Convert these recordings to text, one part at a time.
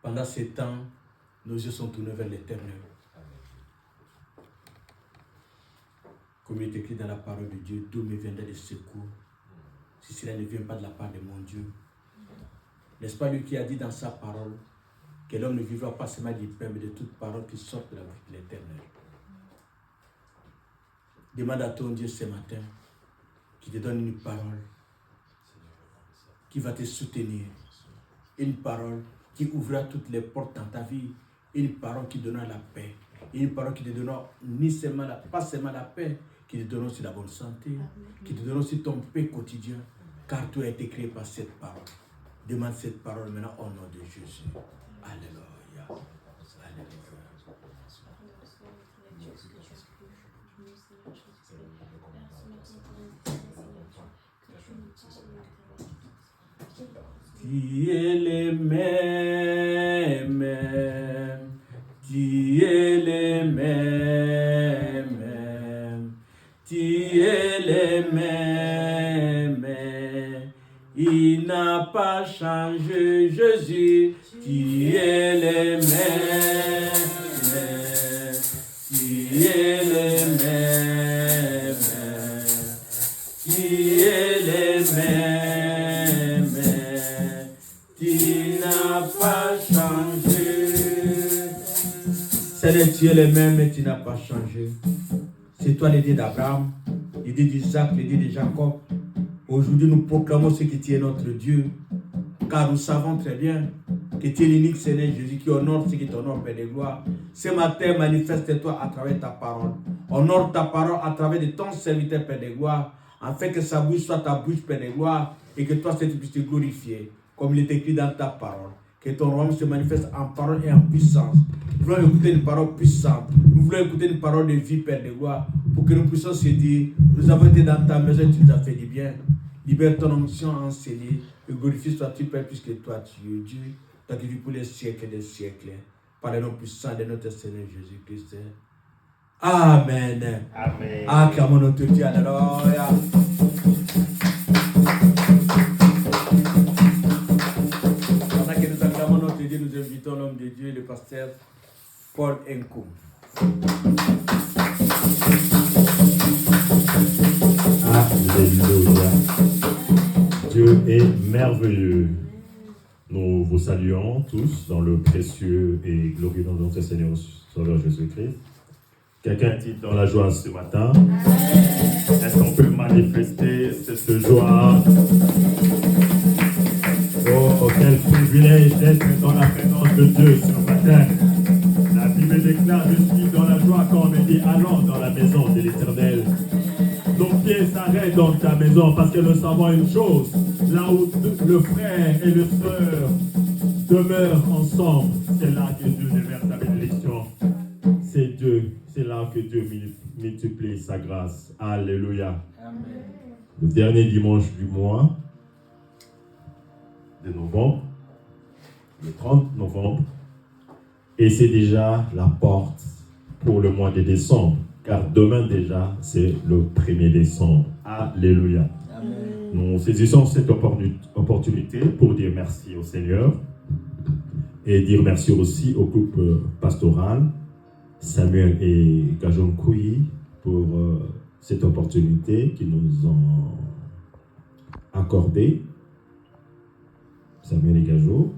Pendant ces temps, nos yeux sont tournés vers l'Éternel. Comme il est écrit dans la parole de Dieu, d'où me viendrait le secours si cela ne vient pas de la part de mon Dieu. N'est-ce pas lui qui a dit dans sa parole que l'homme ne vivra pas seulement du pain, mais de toute parole qui sort de la bouche de l'Éternel. Demande à ton Dieu ce matin qui te donne une parole qui va te soutenir, une parole qui ouvrira toutes les portes dans ta vie, une parole qui donnera la paix, une parole qui te donnera pas seulement la paix, qui te donnera aussi la bonne santé, qui te donnera aussi ton paix quotidien, car tu as été créé par cette parole. Demande cette parole maintenant au nom de Jésus. Alléluia. Alléluia. Tu es le même, tu es le même, tu es le même. Il n'a pas changé, Jésus, tu es le même, tu es le même, tu es le même, tu n'as pas changé. Seigneur, tu es le même et tu n'as pas changé. C'est toi l'idée d'Abraham, l'idée d'Isaac, l'idée de Jacob. Aujourd'hui, nous proclamons ce que tu es notre Dieu, car nous savons très bien que tu es l'unique Seigneur Jésus qui honore ce qui t'honore, Père de gloire. Ce matin, manifeste-toi à travers ta parole. Honore ta parole à travers de ton serviteur, Père de gloire, afin que sa bouche soit ta bouche, Père de gloire, et que toi, tu puisses te glorifier, comme il est écrit dans ta parole. Que ton royaume se manifeste en parole et en puissance. Nous voulons écouter une parole puissante. Nous voulons écouter une parole de vie, Père de gloire, pour que nous puissions se dire, nous avons été dans ta maison et tu nous as fait du bien. Libère ton onction enseignée et glorifie soit-tu, Père, puisque toi, tu es Dieu, toi qui vis pour les siècles des siècles. Par le nom puissant de notre Seigneur Jésus-Christ. Amen. Amen. Acclamons notre Dieu. Alléluia. Pendant que nous acclamons notre Dieu, nous invitons l'homme de Dieu, le pasteur Paul Nkoum. Alléluia. Dieu est merveilleux. Nous vous saluons tous dans le précieux et glorieux nom de notre Seigneur Sauveur Jésus-Christ. Quelqu'un est dans la joie ce matin? Est-ce qu'on peut manifester cette joie? Oh, quel privilège d'être dans la présence de Dieu ce matin. La Bible déclare, je suis dans la joie quand on me dit, allons dans la maison de l'Éternel. Nos pieds s'arrêtent dans ta maison parce que nous savons une chose, là où le frère et le sœur demeurent ensemble, c'est là que Dieu déverse sa bénédiction. C'est là que Dieu multiplie sa grâce. Alléluia. Amen. Le dernier dimanche du mois de novembre, le 30 novembre, et c'est déjà la porte pour le mois de décembre. Car demain déjà, c'est le 1er décembre. Alléluia. Amen. Nous saisissons cette opportunité pour dire merci au Seigneur et dire merci aussi au groupe pastoral, Samuel et Gajon Kouyi, pour cette opportunité qu'ils nous ont accordée. Samuel et Gajon,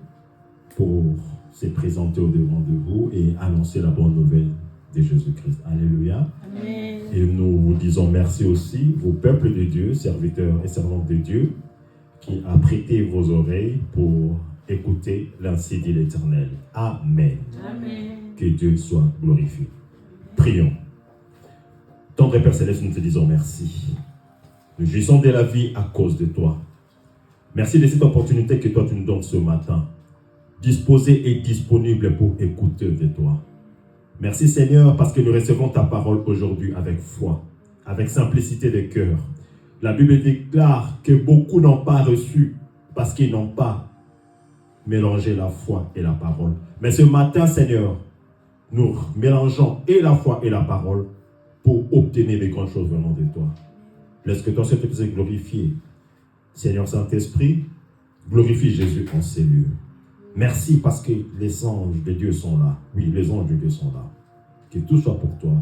pour se présenter au-devant de vous et annoncer la bonne nouvelle de Jésus-Christ. Alléluia. Amen. Et nous vous disons merci aussi, vos peuples de Dieu, serviteurs et servantes de Dieu, qui a prêté vos oreilles pour écouter l'ainsi dit l'Éternel. Amen. Amen. Que Dieu soit glorifié. Prions. Tendre Père Céleste, nous te disons merci. Nous jouissons de la vie à cause de toi. Merci de cette opportunité que toi tu nous donnes ce matin. Disposé et disponible pour écouter de toi. Merci Seigneur parce que nous recevons ta parole aujourd'hui avec foi, avec simplicité de cœur. La Bible déclare que beaucoup n'ont pas reçu parce qu'ils n'ont pas mélangé la foi et la parole. Mais ce matin Seigneur, nous mélangeons et la foi et la parole pour obtenir des grandes choses venant de toi. Laisse que ton Saint-Esprit soit glorifié. Seigneur Saint-Esprit, glorifie Jésus en ces lieux. Merci parce que les anges de Dieu sont là. Oui, les anges de Dieu sont là. Que tout soit pour toi.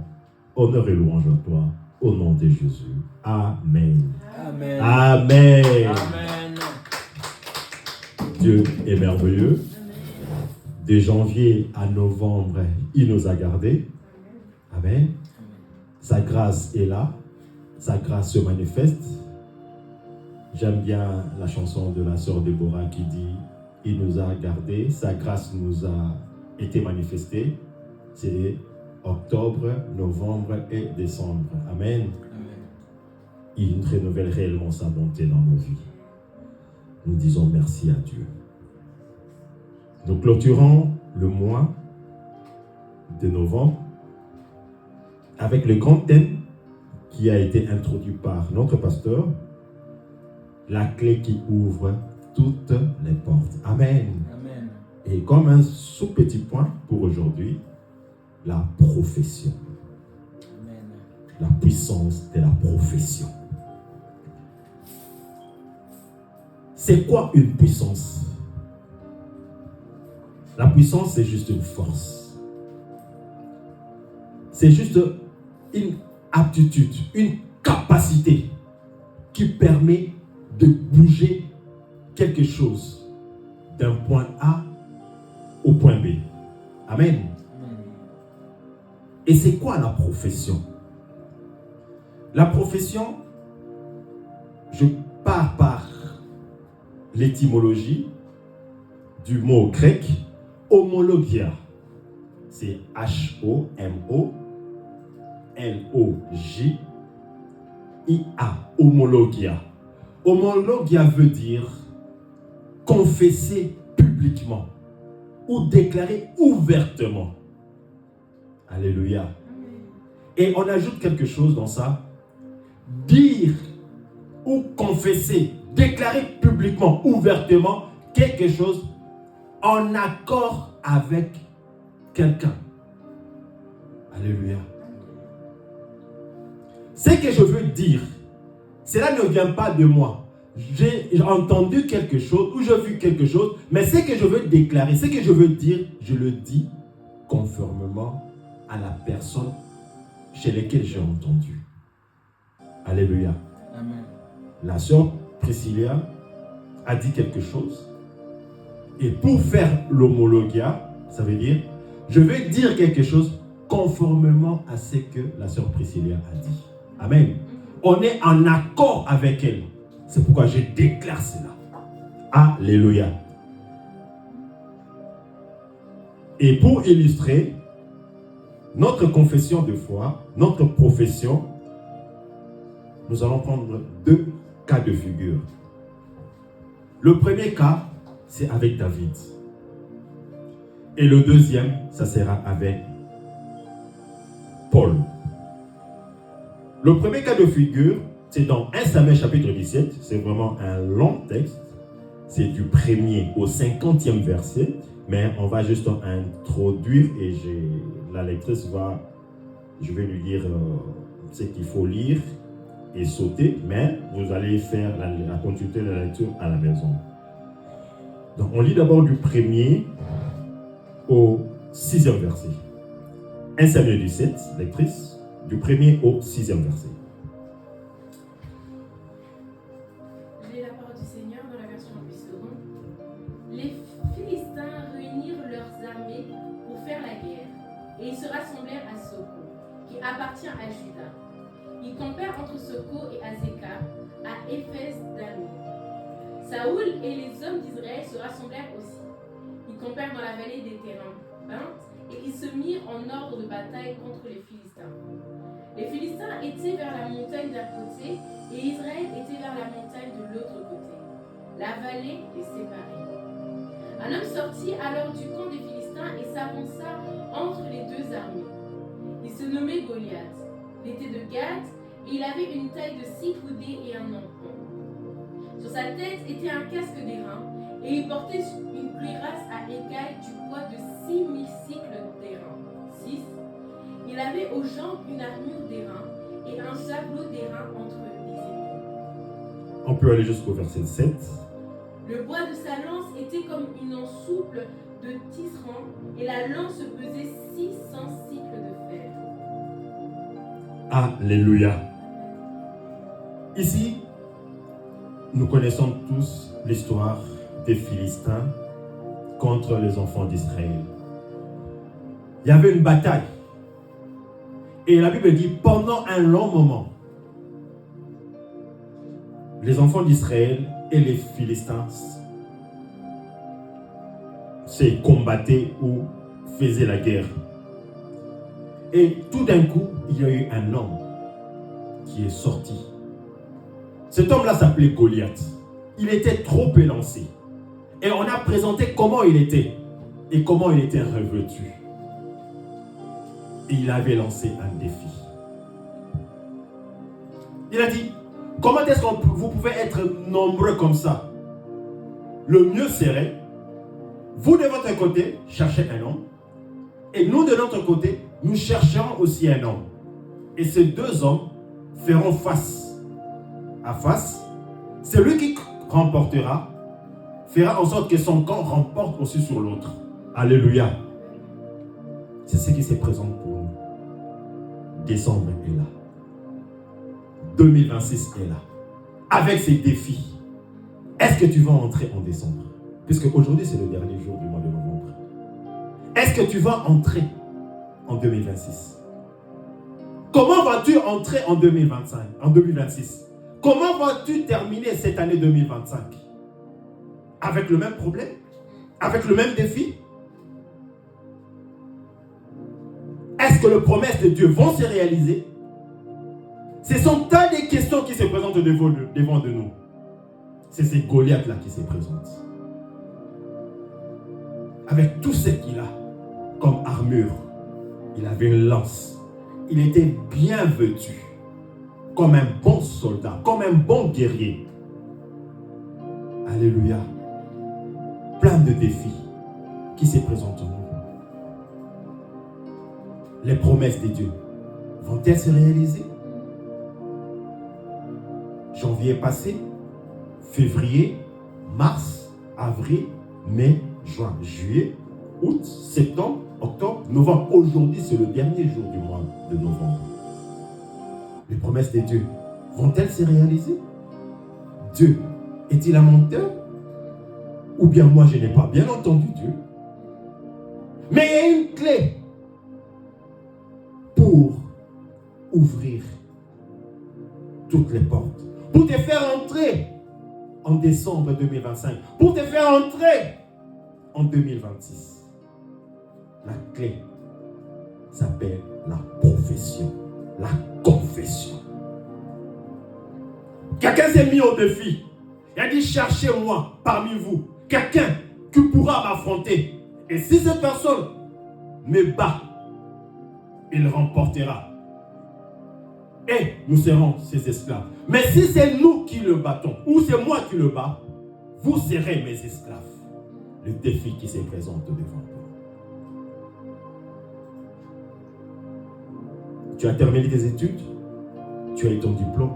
Honneur et louange à toi. Au nom de Jésus. Amen. Amen. Amen. Amen. Dieu est merveilleux. De janvier à novembre, il nous a gardés. Amen. Sa grâce est là. Sa grâce se manifeste. J'aime bien la chanson de la sœur Déborah qui dit « Il nous a gardés, sa grâce nous a été manifestée. » C'est octobre, novembre et décembre. Amen. Amen. Il renouvelle réellement sa bonté dans nos vies. Nous disons merci à Dieu. Nous clôturons le mois de novembre avec le grand thème qui a été introduit par notre pasteur, la clé qui ouvre toutes les portes. Amen. Amen. Et comme un sous-petit point pour aujourd'hui, la profession. Amen. La puissance de la profession. C'est quoi une puissance? La puissance, c'est juste une force. C'est juste une aptitude, une capacité qui permet de bouger quelque chose d'un point A au point B. Amen. Et c'est quoi la profession? La profession, je pars par l'étymologie du mot grec homologia. C'est H-O-M-O-L-O-J-I-A. Homologia. Homologia veut dire confesser publiquement ou déclarer ouvertement. Alléluia. Et on ajoute quelque chose dans ça. Dire ou confesser, déclarer publiquement, ouvertement quelque chose en accord avec quelqu'un. Alléluia. Ce que je veux dire, cela ne vient pas de moi. J'ai entendu quelque chose ou j'ai vu quelque chose, mais ce que je veux déclarer, ce que je veux dire, je le dis conformément à la personne chez laquelle j'ai entendu. Alléluia. Amen. La sœur Priscilla a dit quelque chose. Et pour faire l'homologia, ça veut dire, je vais dire quelque chose conformément à ce que la sœur Priscilla a dit. Amen. On est en accord avec elle. C'est pourquoi je déclare cela. Alléluia. Et pour illustrer notre confession de foi, notre profession, nous allons prendre deux cas de figure. Le premier cas, c'est avec David. Et le deuxième, ça sera avec Paul. Le premier cas de figure, c'est dans 1 Samuel chapitre 17. C'est vraiment un long texte. C'est du 1er au 50e verset. Mais on va juste introduire et la lectrice je vais lui dire ce qu'il faut lire et sauter. Mais vous allez faire la continuité de la lecture à la maison. Donc on lit d'abord du 1er au 6e verset. 1 Samuel 17, lectrice, du 1er au 6e verset. J'ai la parole du Seigneur dans la version 8 secondes. Les Philistins réunirent leurs armées pour faire la guerre, et ils se rassemblèrent à Soko, qui appartient à Juda. Ils campèrent entre Soko et Azekah, à Éphès d'Ami. Saoul et les hommes d'Israël se rassemblèrent aussi. Ils campèrent dans la vallée des terrains peintes, et ils se mirent en ordre de bataille contre les Philistins. Les Philistins étaient vers la montagne d'un côté, et Israël était vers la montagne de l'autre côté. La vallée les séparait. Un homme sortit alors du camp des Philistins et s'avança entre les deux armées. Il se nommait Goliath. Il était de Gath et il avait une taille de 6 coudées et un ampon. Sur sa tête était un casque d'airain et il portait une cuirasse à écailles du poids de 6000 cycles d'airain. 6. Il avait aux jambes une armure d'airain et un javelot d'airain entre les épaules. On peut aller jusqu'au verset 7. Le bois de sa lance était comme une ensouple de tisserand, et la lance pesait 600 cycles de fer. Alléluia. Ici, nous connaissons tous l'histoire des Philistins contre les enfants d'Israël. Il y avait une bataille. Et la Bible dit, pendant un long moment, les enfants d'Israël et les Philistins se combattaient ou faisaient la guerre. Et tout d'un coup, il y a eu un homme qui est sorti. Cet homme-là s'appelait Goliath. Il était trop élancé. Et on a présenté comment il était et comment il était revêtu. Et il avait lancé un défi. Il a dit, comment est-ce que vous pouvez être nombreux comme ça? Le mieux serait, vous de votre côté, cherchez un homme, et nous de notre côté, nous chercherons aussi un homme. Et ces deux hommes feront face à face. Celui qui remportera fera en sorte que son camp remporte aussi sur l'autre. Alléluia. C'est ce qui se présente pour nous. Décembre est là. 2026 est là. Avec ses défis. Est-ce que tu vas entrer en décembre? Puisque aujourd'hui c'est le dernier jour du mois de novembre. Est-ce que tu vas entrer en 2026? Comment vas-tu entrer en 2025, en 2026? Comment vas-tu terminer cette année 2025? Avec le même problème? Avec le même défi? Est-ce que les promesses de Dieu vont se réaliser? Ce sont tas de questions qui se présentent devant de nous. C'est ces Goliath-là qui se présentent. Avec tout ce qu'il a comme armure, il avait une lance. Il était bien vêtu, comme un bon soldat, comme un bon guerrier. Alléluia. Plein de défis qui se présentent à nous. Les promesses de Dieu vont-elles se réaliser? Janvier passé, février, mars, avril, mai, juin, juillet, août, septembre, octobre, novembre. Aujourd'hui, c'est le dernier jour du mois de novembre. Les promesses de Dieu vont-elles se réaliser? Dieu est-il un menteur? Ou bien moi, je n'ai pas bien entendu Dieu? Mais il y a une clé pour ouvrir toutes les portes, pour te faire entrer en décembre 2025, pour te faire entrer en 2026. La clé s'appelle la profession, la confession. Quelqu'un s'est mis au défi. Il a dit, cherchez-moi parmi vous quelqu'un qui pourra m'affronter. Et si cette personne me bat, il remportera. Et nous serons ses esclaves. Mais si c'est nous qui le battons, ou c'est moi qui le bats, vous serez mes esclaves. Le défi qui se présente devant nous. Tu as terminé tes études, tu as eu ton diplôme,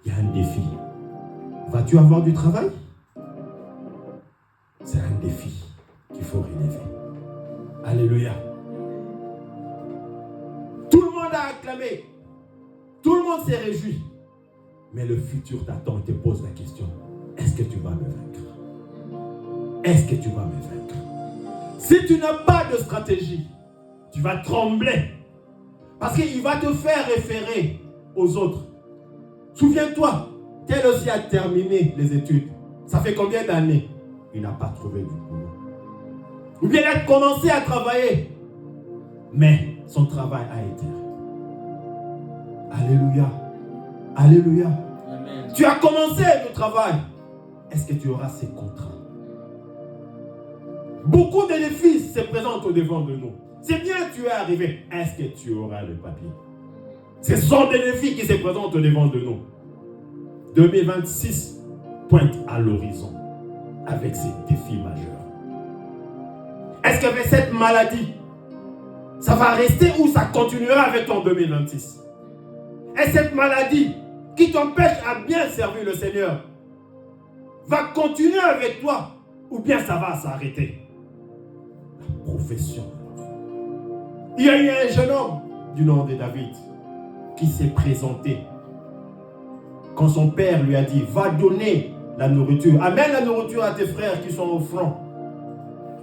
il y a un défi. Vas-tu avoir du travail? C'est un défi qu'il faut relever. Alléluia. Tout le monde a acclamé. Tout le monde s'est réjoui. Mais le futur t'attend et te pose la question. Est-ce que tu vas me vaincre? Est-ce que tu vas me vaincre? Si tu n'as pas de stratégie, tu vas trembler. Parce qu'il va te faire référer aux autres. Souviens-toi, tel aussi a terminé les études. Ça fait combien d'années? Il n'a pas trouvé du boulot. Ou bien il a commencé à travailler. Mais son travail a été. Alléluia. Alléluia. Amen. Tu as commencé le travail. Est-ce que tu auras ces contrats? Beaucoup de défis se présentent au devant de nous. C'est bien, tu es arrivé. Est-ce que tu auras le papier? Ce sont des défis qui se présentent au devant de nous. 2026 pointe à l'horizon avec ces défis majeurs. Est-ce qu'avec cette maladie, ça va rester ou ça continuera avec ton 2026? Est-ce cette maladie qui t'empêche à bien servir le Seigneur? va continuer avec toi ou bien ça va s'arrêter. La profession. Il y a eu un jeune homme du nom de David qui s'est présenté. Quand son père lui a dit, va donner la nourriture, amène la nourriture à tes frères qui sont au front.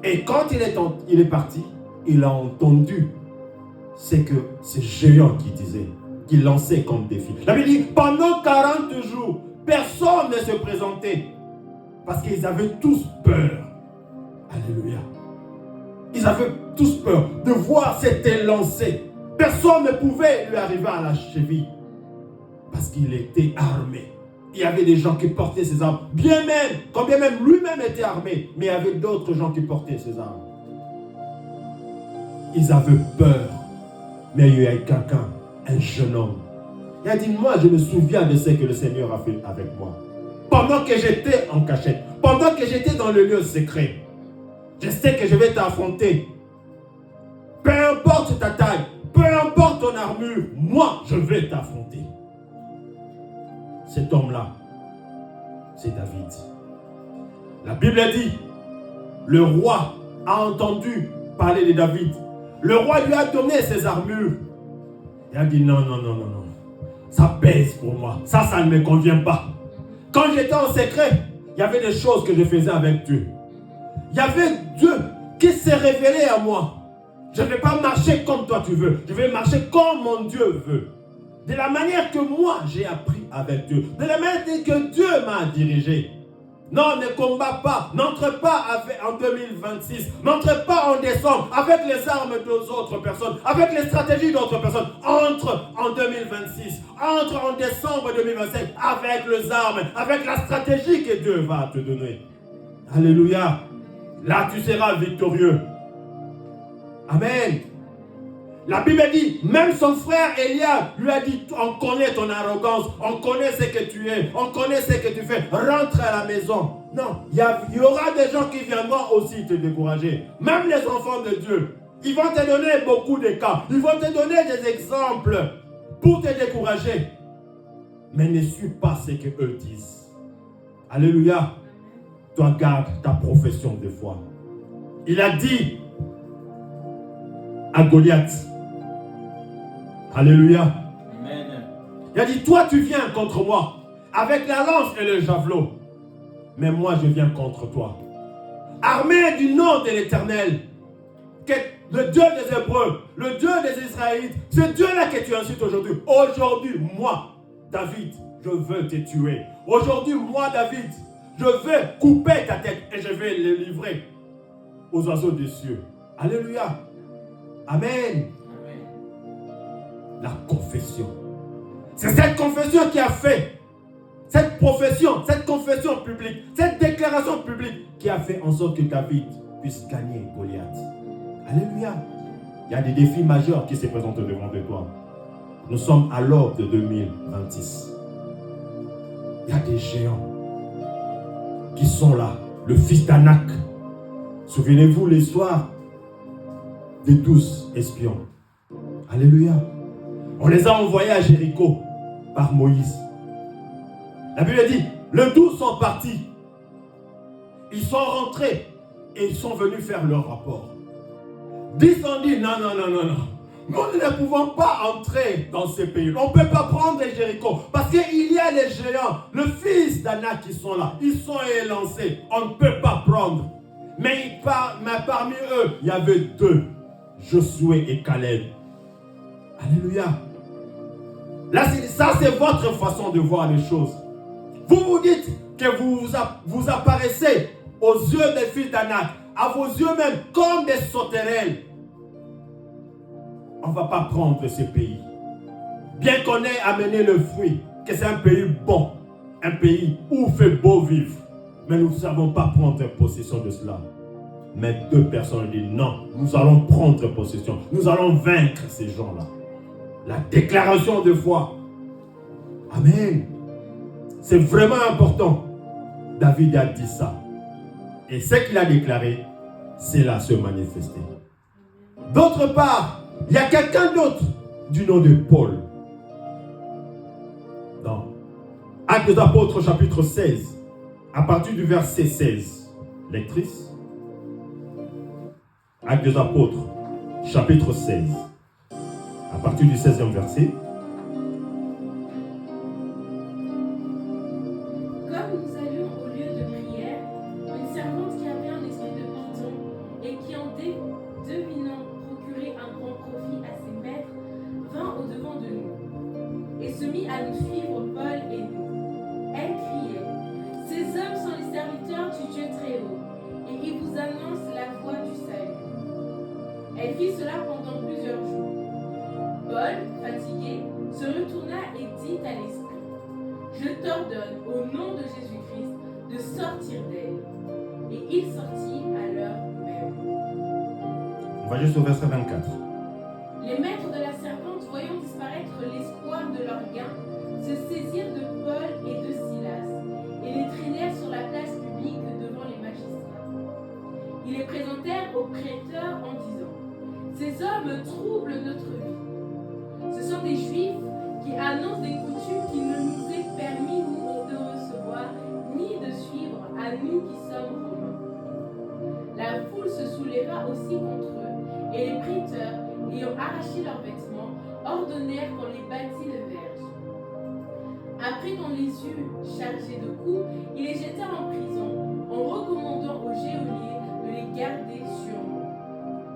Et quand il est parti, il a entendu ce que ce géant qui disait, qui lançait comme défi. La Bible dit, pendant 40 jours, personne ne se présentait parce qu'ils avaient tous peur. Alléluia. Ils avaient tous peur de voir cet lancé. Personne ne pouvait lui arriver à la cheville parce qu'il était armé. Il y avait des gens qui portaient ses armes, bien même, quand bien même lui-même était armé, mais il y avait d'autres gens qui portaient ses armes. Ils avaient peur, mais il y a quelqu'un, un jeune homme. Il a dit, moi je me souviens de ce que le Seigneur a fait avec moi. Pendant que j'étais en cachette, pendant que j'étais dans le lieu secret, je sais que je vais t'affronter. Peu importe ta taille, peu importe ton armure, moi je vais t'affronter. Cet homme-là, c'est David. La Bible dit, le roi a entendu parler de David. Le roi lui a donné ses armures. Il a dit, non, ça pèse pour moi. Ça ne me convient pas. Quand j'étais en secret, il y avait des choses que je faisais avec Dieu. Il y avait Dieu qui s'est révélé à moi. Je ne vais pas marcher comme toi tu veux. Je vais marcher comme mon Dieu veut. De la manière que moi j'ai appris avec Dieu. De la manière que Dieu m'a dirigé. Non, ne combat pas. N'entre pas en 2026. N'entre pas en décembre avec les armes d'autres personnes. Avec les stratégies d'autres personnes. Entre en 2026. Entre en décembre 2025 avec les armes. Avec la stratégie que Dieu va te donner. Alléluia. Là tu seras victorieux. Amen. La Bible dit, même son frère Eliab lui a dit, on connaît ton arrogance, on connaît ce que tu es, on connaît ce que tu fais, rentre à la maison. Non, il y aura des gens qui viendront aussi te décourager. Même les enfants de Dieu, ils vont te donner beaucoup de cas, ils vont te donner des exemples pour te décourager. Mais ne suis pas ce qu'eux disent. Alléluia. Toi garde ta profession de foi. Il a dit à Goliath, alléluia. Amen. Il a dit, toi tu viens contre moi avec la lance et le javelot, mais moi je viens contre toi. Armé du nom de l'Éternel, le Dieu des Hébreux, le Dieu des Israélites, ce Dieu-là que tu insultes aujourd'hui. Aujourd'hui, moi, David, je veux te tuer. Aujourd'hui, moi, David, je veux couper ta tête et je vais le livrer aux oiseaux des cieux. Alléluia. Amen. La confession. C'est cette confession qui a fait, cette profession, cette confession publique, cette déclaration publique qui a fait en sorte que David puisse gagner Goliath. Alléluia. Il y a des défis majeurs qui se présentent devant de toi. Nous sommes à l'aube de 2026. Il y a des géants qui sont là. Le fils d'Anak. Souvenez-vous l'histoire des 12 espions. Alléluia. On les a envoyés à Jéricho par Moïse. La Bible dit, les 12 sont partis. Ils sont rentrés et ils sont venus faire leur rapport. 10 ont dit, non. Nous ne pouvons pas entrer dans ces pays. On ne peut pas prendre Jéricho parce qu'il y a les géants, le fils d'Anak qui sont là. Ils sont élancés. On ne peut pas prendre. Mais parmi eux, il y avait 2. Josué et Caleb. Alléluia. Là, ça c'est votre façon de voir les choses. Vous vous dites que vous apparaissez aux yeux des fils d'Anak, à vos yeux même, comme des sauterelles. On ne va pas prendre ce pays. Bien qu'on ait amené le fruit, que c'est un pays bon, un pays où il fait beau vivre. Mais nous ne savons pas prendre possession de cela. Mais 2 personnes disent non, nous allons prendre possession. Nous allons vaincre ces gens-là. La déclaration de foi. Amen. C'est vraiment important. David a dit ça. Et ce qu'il a déclaré, c'est là se manifester. D'autre part, il y a quelqu'un d'autre du nom de Paul. Dans Actes des Apôtres chapitre 16, à partir du verset 16. Lectrice. Actes des Apôtres, chapitre 16. À partir du 16e verset. Comme nous allions au lieu de prière, une servante qui avait un esprit de python et qui en devinant procurer un grand profit à ses maîtres, vint au-devant de nous et se mit à nous suivre Paul et nous. Elle criait: ces hommes sont les serviteurs du Dieu très haut, et ils vous annoncent la voie du salut. Elle fit cela pendant plusieurs jours. Paul, fatigué, se retourna et dit à l'esprit: je t'ordonne au nom de Jésus-Christ de sortir d'elle. Et il sortit à l'heure même. On va juste au verset 24. Les maîtres de la serpente, voyant disparaître l'espoir de leur gain, se saisirent de Paul et de Silas et les traînèrent sur la place publique devant les magistrats. Ils les présentèrent au prêteur en disant: ces hommes troublent notre vie. Ce sont des Juifs qui annoncent des coutumes qui ne nous est permis ni de recevoir, ni de suivre à nous qui sommes romains. La foule se souleva aussi contre eux, et les prêteurs, ayant arraché leurs vêtements, ordonnèrent qu'on les bâtît de verges. Après qu'on les eut chargés de coups, ils les jetèrent en prison, en recommandant au geôlier de les garder sur nous.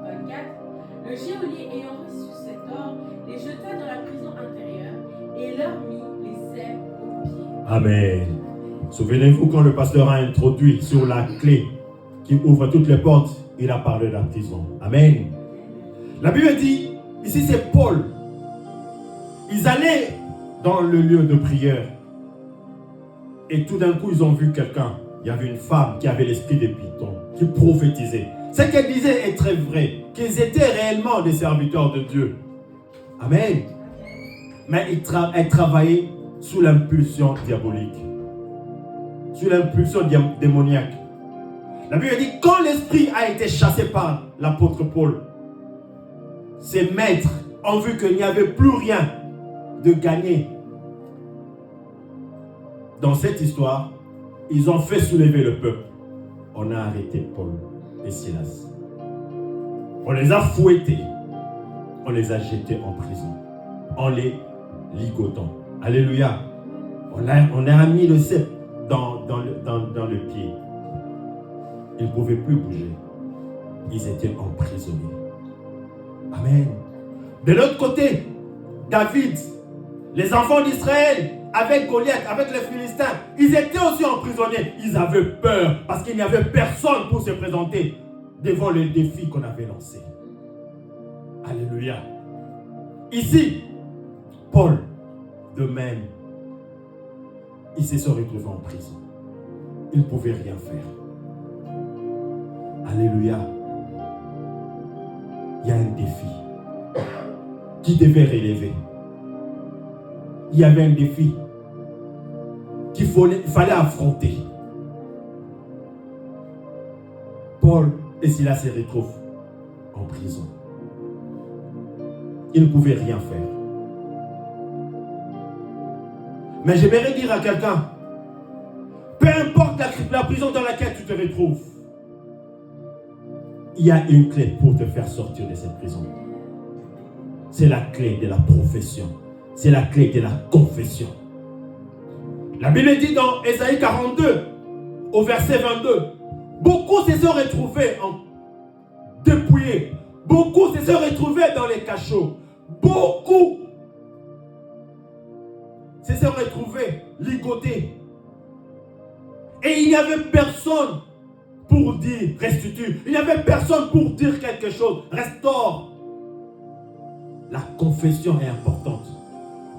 24. Le geôlier ayant reçu cet ordre, les jeta dans la prison intérieure et leur mit les ailes aux pieds. Amen. Souvenez-vous quand le pasteur a introduit sur la clé qui ouvre toutes les portes, il a parlé de la prison. Amen. La Bible dit, ici c'est Paul. Ils allaient dans le lieu de prière et tout d'un coup ils ont vu quelqu'un. Il y avait une femme qui avait l'esprit de python, qui prophétisait. Ce qu'elle disait est très vrai, qu'ils étaient réellement des serviteurs de Dieu. Amen. Mais elle travaillait sous l'impulsion diabolique, sous l'impulsion démoniaque. La Bible dit, quand l'esprit a été chassé par l'apôtre Paul, ses maîtres ont vu qu'il n'y avait plus rien de gagné. Dans cette histoire, ils ont fait soulever le peuple. On a arrêté Paul et Silas. On les a fouettés. On les a jetés en prison. En les ligotant. Alléluia. On a mis le cep dans le pied. Ils ne pouvaient plus bouger. Ils étaient emprisonnés. Amen. De l'autre côté, David, les enfants d'Israël, avec Goliath, avec les Philistins, ils étaient aussi emprisonnés. Ils avaient peur parce qu'il n'y avait personne pour se présenter devant le défi qu'on avait lancé. Alléluia. Ici, Paul, de même, il se sont retrouvés en prison. Il ne pouvait rien faire. Alléluia. Il y a un défi qui devait relever. Il y avait un défi qu'il fallait affronter. Paul et Silas se retrouvent en prison. Ils ne pouvaient rien faire. Mais j'aimerais dire à quelqu'un, peu importe la prison dans laquelle tu te retrouves, il y a une clé pour te faire sortir de cette prison. C'est la clé de la profession. C'est la clé de la confession. La Bible dit dans Ésaïe 42, au verset 22, beaucoup se sont retrouvés dépouillés. Beaucoup se sont retrouvés dans les cachots. Beaucoup se sont retrouvés ligotés. Et il n'y avait personne pour dire restitue. Il n'y avait personne pour dire quelque chose. Restaure. La confession est importante.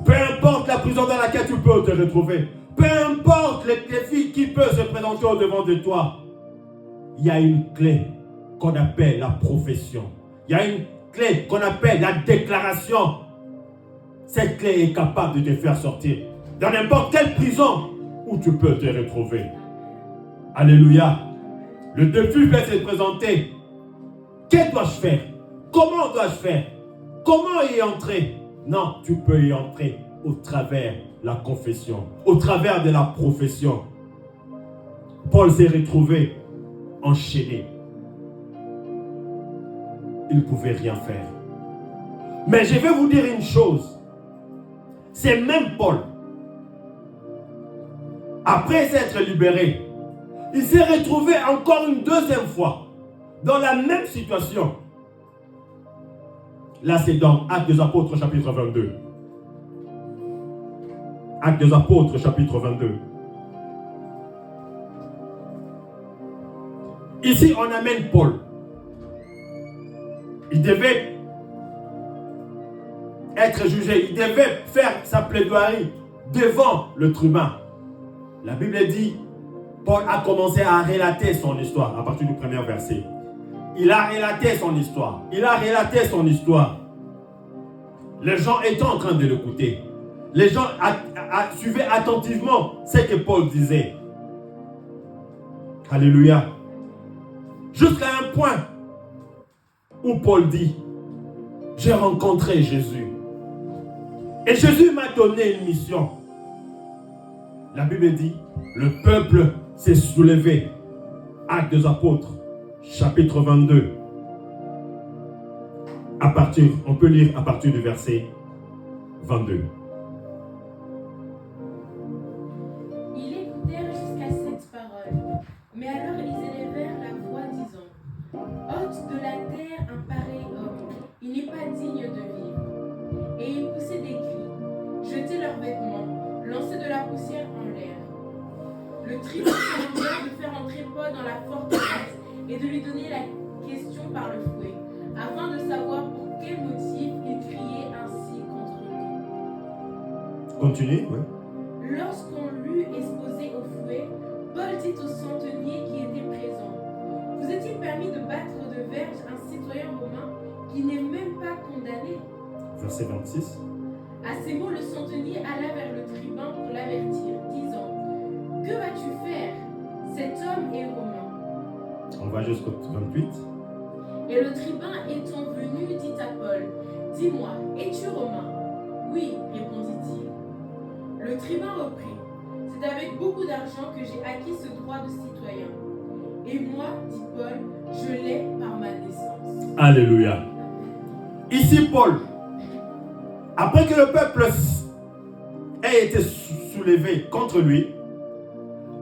Peu importe la prison dans laquelle tu peux te retrouver. Peu importe les défis qui peuvent se présenter au-devant de toi. Il y a une clé qu'on appelle la profession. Il y a une clé qu'on appelle la déclaration. Cette clé est capable de te faire sortir dans n'importe quelle prison où tu peux te retrouver. Alléluia. Le défi va se présenter. Que dois-je faire? Comment dois-je faire? Comment y entrer? Non, tu peux y entrer au travers de la confession, au travers de la profession. Paul s'est retrouvé enchaîné. Il ne pouvait rien faire. Mais je vais vous dire une chose. C'est même Paul, après s'être libéré, il s'est retrouvé encore une deuxième fois dans la même situation. Là, c'est dans Actes des Apôtres, chapitre 22. Actes des Apôtres, chapitre 22. Ici, on amène Paul. Il devait être jugé. Il devait faire sa plaidoirie devant le tribunal. La Bible dit, Paul a commencé à relater son histoire à partir du premier verset. Il a relaté son histoire. Il a relaté son histoire. Les gens étaient en train de l'écouter. Les gens suivaient attentivement ce que Paul disait. Alléluia. Jusqu'à un point où Paul dit, j'ai rencontré Jésus. Et Jésus m'a donné une mission. La Bible dit, le peuple s'est soulevé. Actes des Apôtres, chapitre 22. On peut lire à partir du verset 22. Ils écoutèrent jusqu'à cette parole. Mais alors ils élevèrent la voix disant, hôte de la terre un pareil homme, il n'est pas digne de vivre. Et ils poussaient des cris, jetaient leurs vêtements, lançaient de la poussière en l'air. Le tribun commanda de faire entrer Paul dans la forteresse et de lui donner la question par le fouet, afin de savoir pour quel motif il criait ainsi contre lui. Continue, oui. Lorsqu'on l'eut exposé au fouet, Paul dit au centenier qui était présent, vous est-il permis de battre de verge un citoyen romain qui n'est même pas condamné? Verset 26. À ces mots, le centenier alla vers le tribun pour l'avertir, disant, que vas-tu faire? Cet homme est romain. On va jusqu'au 28. Et le tribun étant venu, dit à Paul, dis-moi, es-tu romain? Oui, répondit-il. Le tribun reprit, c'est avec beaucoup d'argent que j'ai acquis ce droit de citoyen. Et moi, dit Paul, je l'ai par ma naissance. Alléluia. Ici, Paul, après que le peuple ait été soulevé contre lui,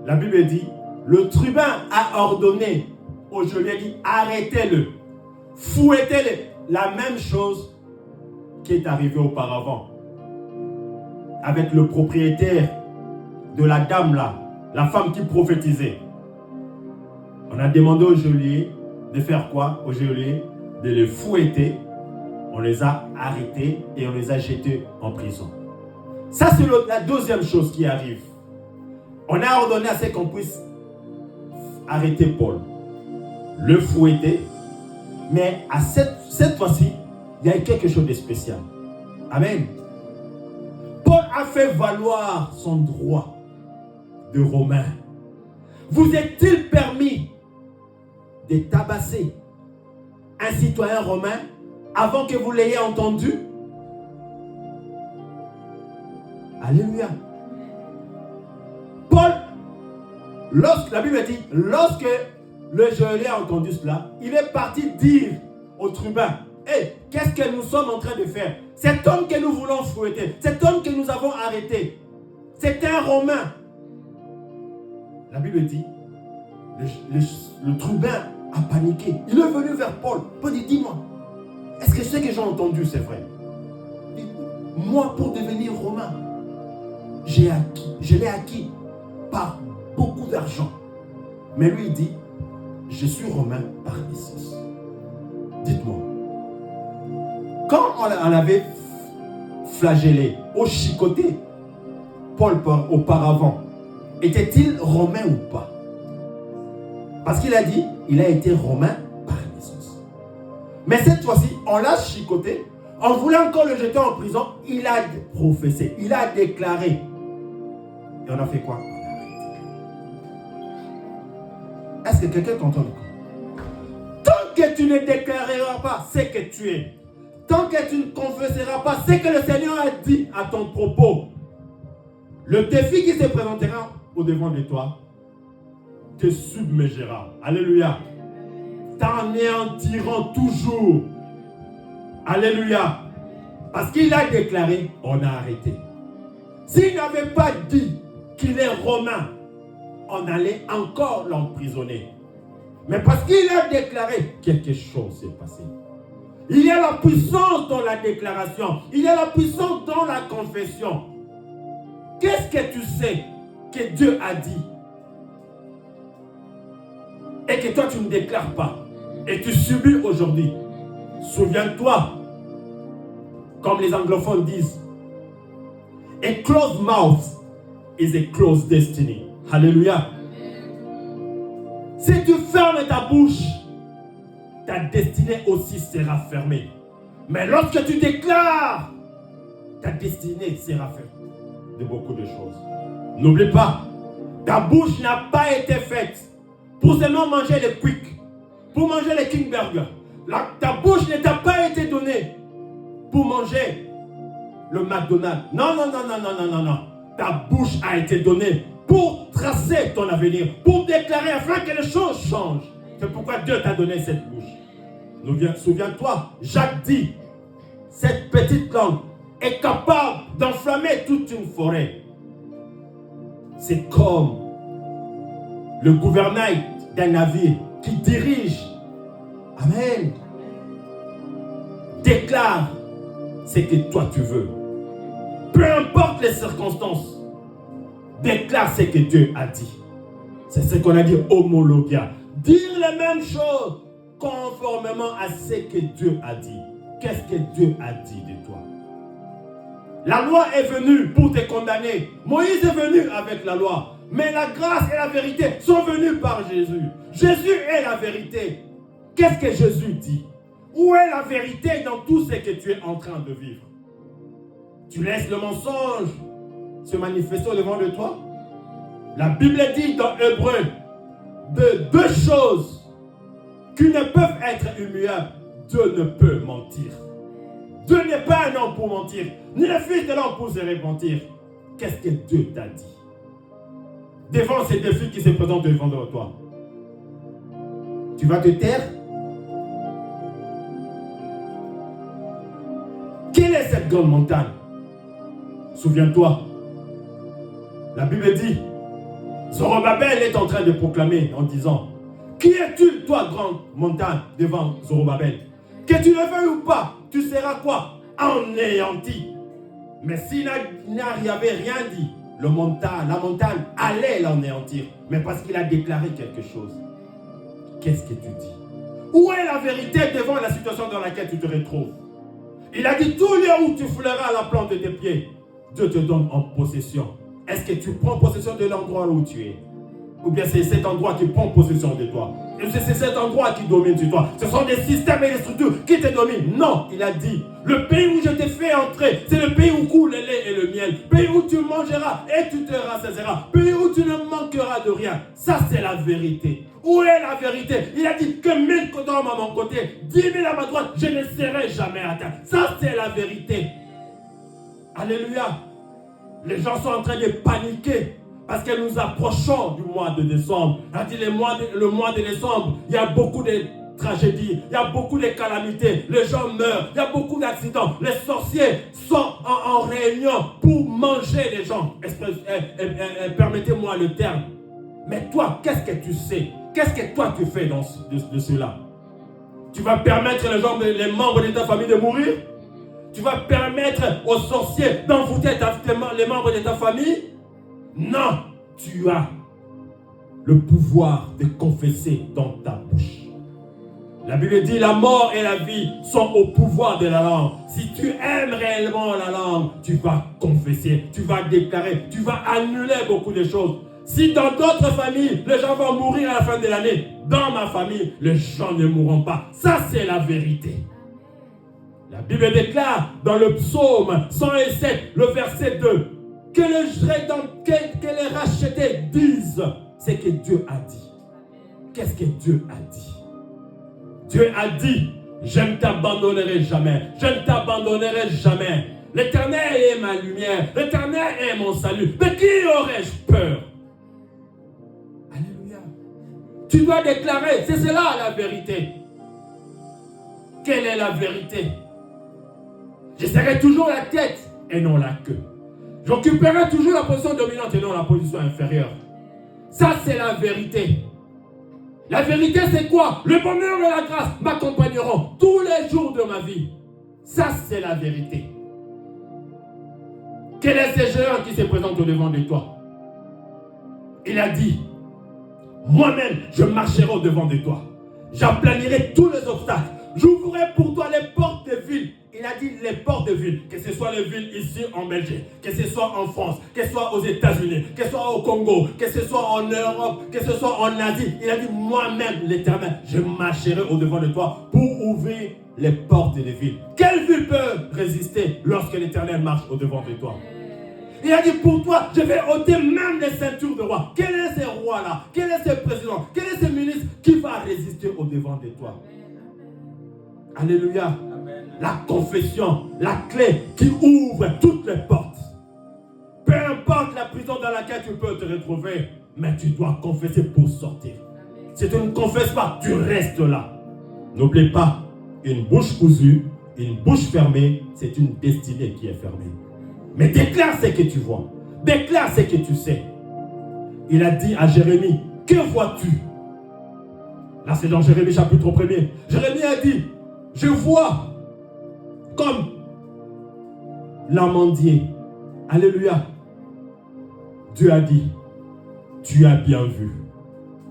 la Bible dit, le tribun a ordonné au geôlier, dit, arrêtez-le, fouettez-le. La même chose qui est arrivée auparavant avec le propriétaire de la dame là, la femme qui prophétisait. On a demandé au geôlier de faire quoi? Au geôlier de les fouetter. On les a arrêtés et on les a jetés en prison. Ça, c'est la deuxième chose qui arrive. On a ordonné à ce qu'on puisse arrêter Paul, le fouetter, mais à cette fois-ci, il y a quelque chose de spécial. Amen. Paul a fait valoir son droit de Romain. Vous est-il permis de tabasser un citoyen romain avant que vous l'ayez entendu? Alléluia. Paul, la Bible dit, lorsque le geôlier a entendu cela, il est parti dire au tribun, hey, qu'est-ce que nous sommes en train de faire? Cet homme que nous voulons fouetter, cet homme que nous avons arrêté, c'est un Romain. La Bible dit, le tribun a paniqué. Il est venu vers Paul. Paul dit, dis-moi, est-ce que ce que j'ai entendu, c'est vrai? Moi, pour devenir Romain, je l'ai acquis par beaucoup d'argent. Mais lui, il dit, je suis Romain par naissance. Dites-moi, quand on avait flagellé, au chicoté, Paul auparavant, était-il Romain ou pas? Parce qu'il a dit, il a été Romain par naissance. Mais cette fois-ci, on l'a chicoté, on voulait encore le jeter en prison, il a professé, il a déclaré. Et on a fait quoi? Est-ce que quelqu'un t'entend? Tant que tu ne déclareras pas ce que tu es, tant que tu ne confesseras pas ce que le Seigneur a dit à ton propos, le défi qui se présentera au devant de toi, te submergera. Alléluia. T'anéantiront toujours. Alléluia. Parce qu'il a déclaré, on a arrêté. S'il n'avait pas dit qu'il est romain, on allait encore l'emprisonner. Mais parce qu'il a déclaré, quelque chose s'est passé. Il y a la puissance dans la déclaration. Il y a la puissance dans la confession. Qu'est-ce que tu sais que Dieu a dit et que toi tu ne déclares pas et tu subis aujourd'hui? Souviens-toi, comme les anglophones disent, a closed mouth is a closed destiny. Alléluia. Si tu fermes ta bouche, ta destinée aussi sera fermée. Mais lorsque tu déclares, ta destinée sera faite de beaucoup de choses. N'oublie pas, ta bouche n'a pas été faite pour seulement manger les Quick, pour manger les King Burger. Ta bouche ne t'a pas été donnée pour manger le McDonald's. Non, non, non, non, non, non, non, non. Ta bouche a été donnée pour tracer ton avenir, pour déclarer afin que les choses changent. C'est pourquoi Dieu t'a donné cette bouche. Souviens-toi, Jacques dit, cette petite langue est capable d'enflammer toute une forêt. C'est comme le gouvernail d'un navire qui dirige. Amen. Déclare ce que toi tu veux. Peu importe les circonstances, déclare ce que Dieu a dit. C'est ce qu'on a dit homologia. Dire les mêmes choses conformément à ce que Dieu a dit. Qu'est-ce que Dieu a dit de toi? La loi est venue pour te condamner. Moïse est venu avec la loi. Mais la grâce et la vérité sont venues par Jésus. Jésus est la vérité. Qu'est-ce que Jésus dit? Où est la vérité dans tout ce que tu es en train de vivre? Tu laisses le mensonge se manifester au devant de toi? La Bible dit dans Hébreu de deux choses qui ne peuvent être immuables. Dieu ne peut mentir. Dieu n'est pas un homme pour mentir, ni le fils de l'homme pour se repentir. Qu'est-ce que Dieu t'a dit? Devant ces défis qui se présentent devant toi, tu vas te taire? Quelle est cette grande montagne? Souviens-toi, la Bible dit, Zorobabel est en train de proclamer en disant, qui es-tu, toi, grande montagne, devant Zorobabel? Que tu le veuilles ou pas, tu seras quoi? Anéanti. Mais s'il n'avait rien dit, la montagne allait l'anéantir. Mais parce qu'il a déclaré quelque chose. Qu'est-ce que tu dis? Où est la vérité devant la situation dans laquelle tu te retrouves? Il a dit, tout lieu où tu fouleras la plante de tes pieds, Dieu te donne en possession. Est-ce que tu prends possession de l'endroit où tu es? Ou bien c'est cet endroit qui prend possession de toi? Et c'est cet endroit qui domine sur toi. Ce sont des systèmes et des structures qui te dominent. Non, il a dit, le pays où je t'ai fait entrer, c'est le pays où coule le lait et le miel. Pays où tu mangeras et tu te rassasieras. Pays où tu ne manqueras de rien. Ça, c'est la vérité. Où est la vérité? Il a dit que 1000 hommes à mon côté, 10 000 à ma droite, je ne serai jamais atteint. Ça, c'est la vérité. Alléluia. Les gens sont en train de paniquer parce que nous approchons du mois de décembre. Il a dit le mois de décembre, il y a beaucoup de tragédies, il y a beaucoup de calamités, les gens meurent, il y a beaucoup d'accidents. Les sorciers sont en réunion pour manger les gens. Permettez-moi le terme. Mais toi, qu'est-ce que tu sais? Qu'est-ce que toi tu fais de cela? Tu vas permettre les membres de ta famille de mourir? Tu vas permettre aux sorciers d'envoûter les membres de ta famille? Non, tu as le pouvoir de confesser dans ta bouche. La Bible dit, la mort et la vie sont au pouvoir de la langue. Si tu aimes réellement la langue, tu vas confesser, tu vas déclarer, tu vas annuler beaucoup de choses. Si dans d'autres familles, les gens vont mourir à la fin de l'année, dans ma famille, les gens ne mourront pas. Ça, c'est la vérité. La Bible déclare dans le psaume 107, le verset 2, que les rachetés disent ce que Dieu a dit. Qu'est-ce que Dieu a dit? Dieu a dit, je ne t'abandonnerai jamais, je ne t'abandonnerai jamais. L'Éternel est ma lumière, l'Éternel est mon salut. De qui aurais-je peur? Alléluia. Tu dois déclarer, c'est cela la vérité. Quelle est la vérité? Je serai toujours la tête et non la queue. J'occuperai toujours la position dominante et non la position inférieure. Ça, c'est la vérité. La vérité, c'est quoi? Le bonheur et la grâce m'accompagneront tous les jours de ma vie. Ça, c'est la vérité. Quel est ce géant qui se présente au devant de toi? Il a dit, moi-même, je marcherai au devant de toi. J'aplanirai tous les obstacles. J'ouvrirai pour toi les portes des villes. Il a dit les portes de ville, que ce soit les villes ici en Belgique, que ce soit en France, que ce soit aux États-Unis, que ce soit au Congo, que ce soit en Europe, que ce soit en Asie. Il a dit moi-même, l'Éternel, je marcherai au devant de toi pour ouvrir les portes des villes. Quelle ville peut résister lorsque l'Éternel marche au devant de toi? Il a dit pour toi, je vais ôter même les ceintures de roi. Quel est ce roi-là? Quel est ce président? Quel est ce ministre qui va résister au devant de toi? Alléluia. Amen. La confession, la clé qui ouvre toutes les portes. Peu importe la prison dans laquelle tu peux te retrouver, mais tu dois confesser pour sortir. Amen. Si tu ne confesses pas, tu restes là. N'oublie pas, une bouche cousue, une bouche fermée, c'est une destinée qui est fermée. Mais déclare ce que tu vois. Déclare ce que tu sais. Il a dit à Jérémie, que vois-tu? Là, c'est dans Jérémie chapitre 1er. Jérémie a dit, je vois comme l'amandier. Alléluia. Dieu a dit, tu as bien vu.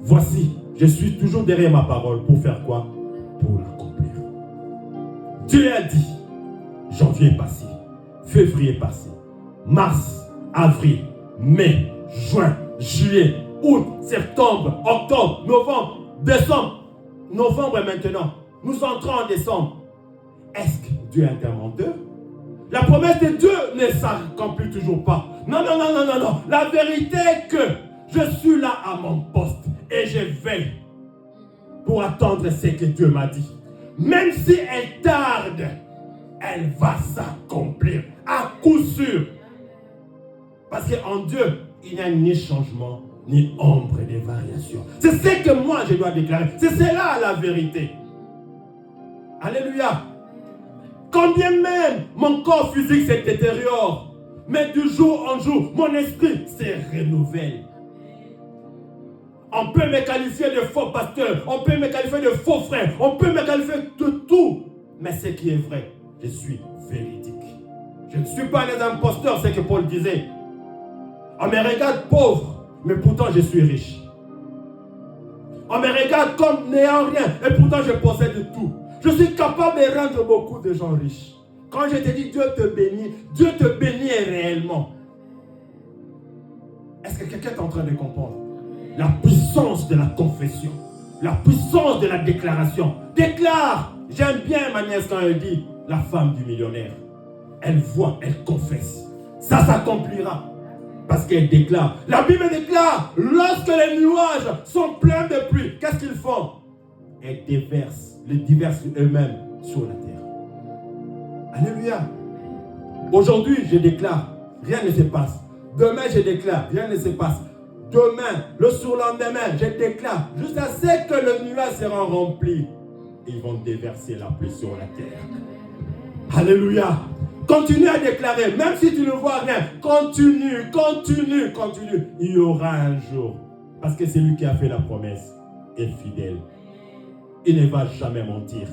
Voici, je suis toujours derrière ma parole. Pour faire quoi? Pour l'accomplir. Dieu a dit, janvier est passé, février est passé, mars, avril, mai, juin, juillet, août, septembre, octobre, novembre, décembre. Novembre est maintenant. Nous entrons en décembre. Est-ce que Dieu est un menteur? La promesse de Dieu ne s'accomplit toujours pas. Non. La vérité est que je suis là à mon poste et je veille pour attendre ce que Dieu m'a dit. Même si elle tarde, elle va s'accomplir à coup sûr. Parce qu'en Dieu, il n'y a ni changement, ni ombre de variation. C'est ce que moi je dois déclarer. C'est cela la vérité. Alléluia. Combien même mon corps physique se détériore, mais du jour en jour, mon esprit se renouvelle. On peut me qualifier de faux pasteur, on peut me qualifier de faux frère, on peut me qualifier de tout. Mais ce qui est vrai, je suis véridique. Je ne suis pas un imposteur, c'est ce que Paul disait. On me regarde pauvre, mais pourtant je suis riche. On me regarde comme n'ayant rien, et pourtant je possède tout. Je suis capable de rendre beaucoup de gens riches. Quand je te dis Dieu te bénit réellement. Est-ce que quelqu'un est en train de comprendre? La puissance de la confession, la puissance de la déclaration. Déclare. J'aime bien ma nièce quand elle dit la femme du millionnaire. Elle voit, elle confesse. Ça s'accomplira. Parce qu'elle déclare. La Bible déclare, lorsque les nuages sont pleins de pluie, qu'est-ce qu'ils font? Elles déversent eux-mêmes sur la terre. Alléluia. Aujourd'hui, je déclare, rien ne se passe. Demain, je déclare, rien ne se passe. Demain, le surlendemain, je déclare, jusqu'à ce que le nuage sera rempli. Ils vont déverser la pluie sur la terre. Alléluia. Continue à déclarer, même si tu ne vois rien, continue. Il y aura un jour. Parce que c'est lui qui a fait la promesse est fidèle. Il ne va jamais mentir.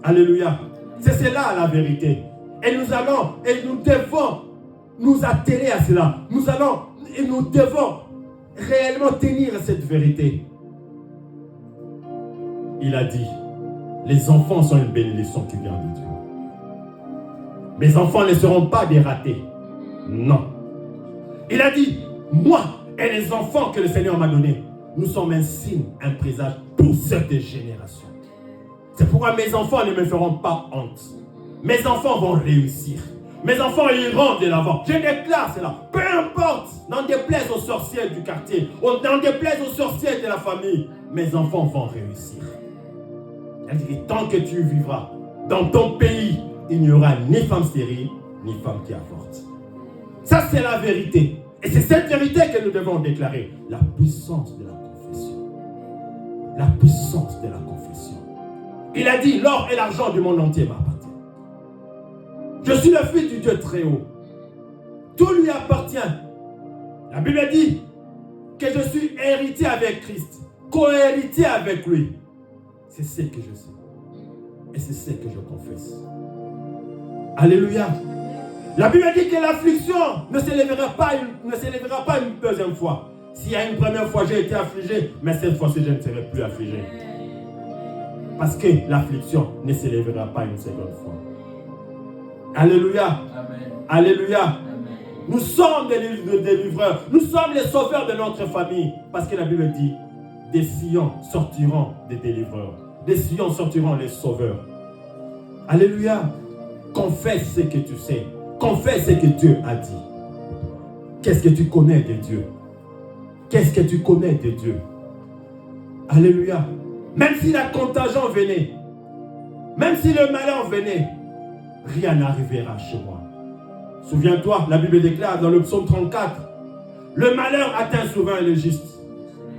Alléluia. C'est cela la vérité. Et nous devons nous atteler à cela. Nous devons réellement tenir cette vérité. Il a dit, les enfants sont une bénédiction qui vient de Dieu. Mes enfants ne seront pas des ratés. Non. Il a dit, moi et les enfants que le Seigneur m'a donnés, nous sommes un signe, un présage pour cette génération. C'est pourquoi mes enfants ne me feront pas honte. Mes enfants vont réussir. Mes enfants iront de l'avant. Je déclare cela. Peu importe, n'en déplaise aux sorciers du quartier, n'en déplaise aux sorciers de la famille, mes enfants vont réussir. Elle dit, tant que tu vivras dans ton pays, il n'y aura ni femme stérile, ni femme qui avorte. Ça, c'est la vérité. Et c'est cette vérité que nous devons déclarer. La puissance de la confession. La puissance de la confession. Il a dit, l'or et l'argent du monde entier m'appartiennent. Je suis le fils du Dieu très haut. Tout lui appartient. La Bible dit que je suis héritier avec Christ, co-héritier avec lui. C'est ce que je sais. Et c'est ce que je confesse. Alléluia. La Bible dit que l'affliction ne s'élèvera pas une deuxième fois. S'il y a une première fois, j'ai été affligé, mais cette fois-ci, je ne serai plus affligé. Parce que l'affliction ne s'élèvera pas une seconde fois. Alléluia. Amen. Alléluia. Amen. Nous sommes des délivreurs. Nous sommes les sauveurs de notre famille. Parce que la Bible dit, des sillons sortiront des délivreurs. Des sillons sortiront les sauveurs. Alléluia. Confesse ce que tu sais. Confesse ce que Dieu a dit. Qu'est-ce que tu connais de Dieu? Qu'est-ce que tu connais de Dieu? Alléluia. Même si la contagion venait, même si le malheur venait, rien n'arrivera chez moi. Souviens-toi, la Bible déclare dans le psaume 34, le malheur atteint souvent le juste,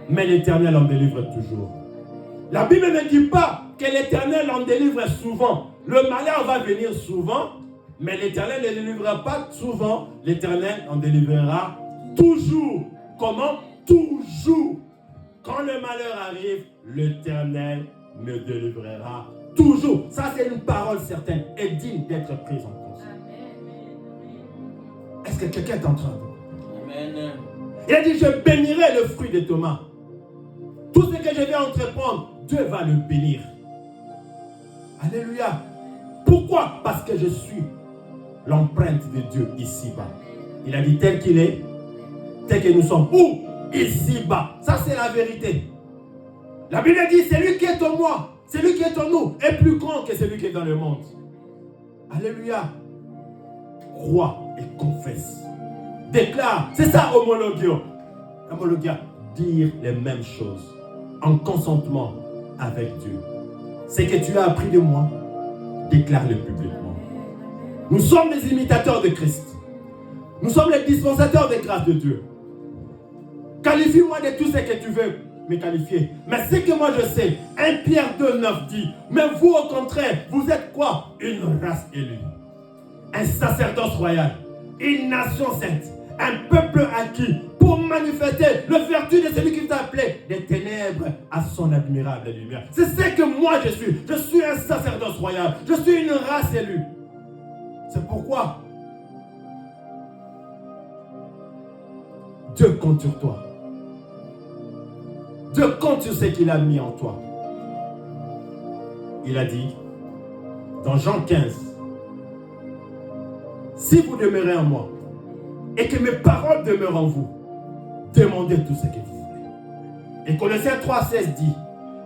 mais l'Éternel en délivre toujours. La Bible ne dit pas que l'Éternel en délivre souvent. Le malheur va venir souvent, mais l'Éternel ne délivrera pas souvent. L'Éternel en délivrera toujours. Comment? Toujours. Quand le malheur arrive, l'Éternel me délivrera toujours. Ça, c'est une parole certaine et digne d'être prise en compte. Est-ce que quelqu'un est en train de... Amen. Il a dit, je bénirai le fruit de Thomas. Tout ce que je vais entreprendre, Dieu va le bénir. Alléluia. Pourquoi? Parce que je suis l'empreinte de Dieu ici-bas. Il a dit tel qu'il est, tel que nous sommes. Où? Ici-bas. Ça, c'est la vérité. La Bible dit, celui qui est en moi, celui qui est en nous, est plus grand que celui qui est dans le monde. Alléluia. Crois et confesse. Déclare. C'est ça, homologia. Homologia. Dire les mêmes choses en consentement avec Dieu. Ce que tu as appris de moi, déclare-le publiquement. Nous sommes les imitateurs de Christ. Nous sommes les dispensateurs des grâces de Dieu. Qualifie-moi de tout ce que tu veux me qualifier. Mais ce que moi je sais, 1 Pierre 2,9 dit, mais vous au contraire, vous êtes quoi? Une race élue, un sacerdoce royal, une nation sainte, un peuple acquis pour manifester le vertu de celui qui t'a appelé des ténèbres à son admirable lumière. C'est ce que moi je suis. Je suis un sacerdoce royal. Je suis une race élue. C'est pourquoi Dieu compte sur toi. Dieu compte sur ce qu'il a mis en toi. Il a dit dans Jean 15, si vous demeurez en moi et que mes paroles demeurent en vous, demandez tout ce que vous voulez. Et Colossiens 3,16 dit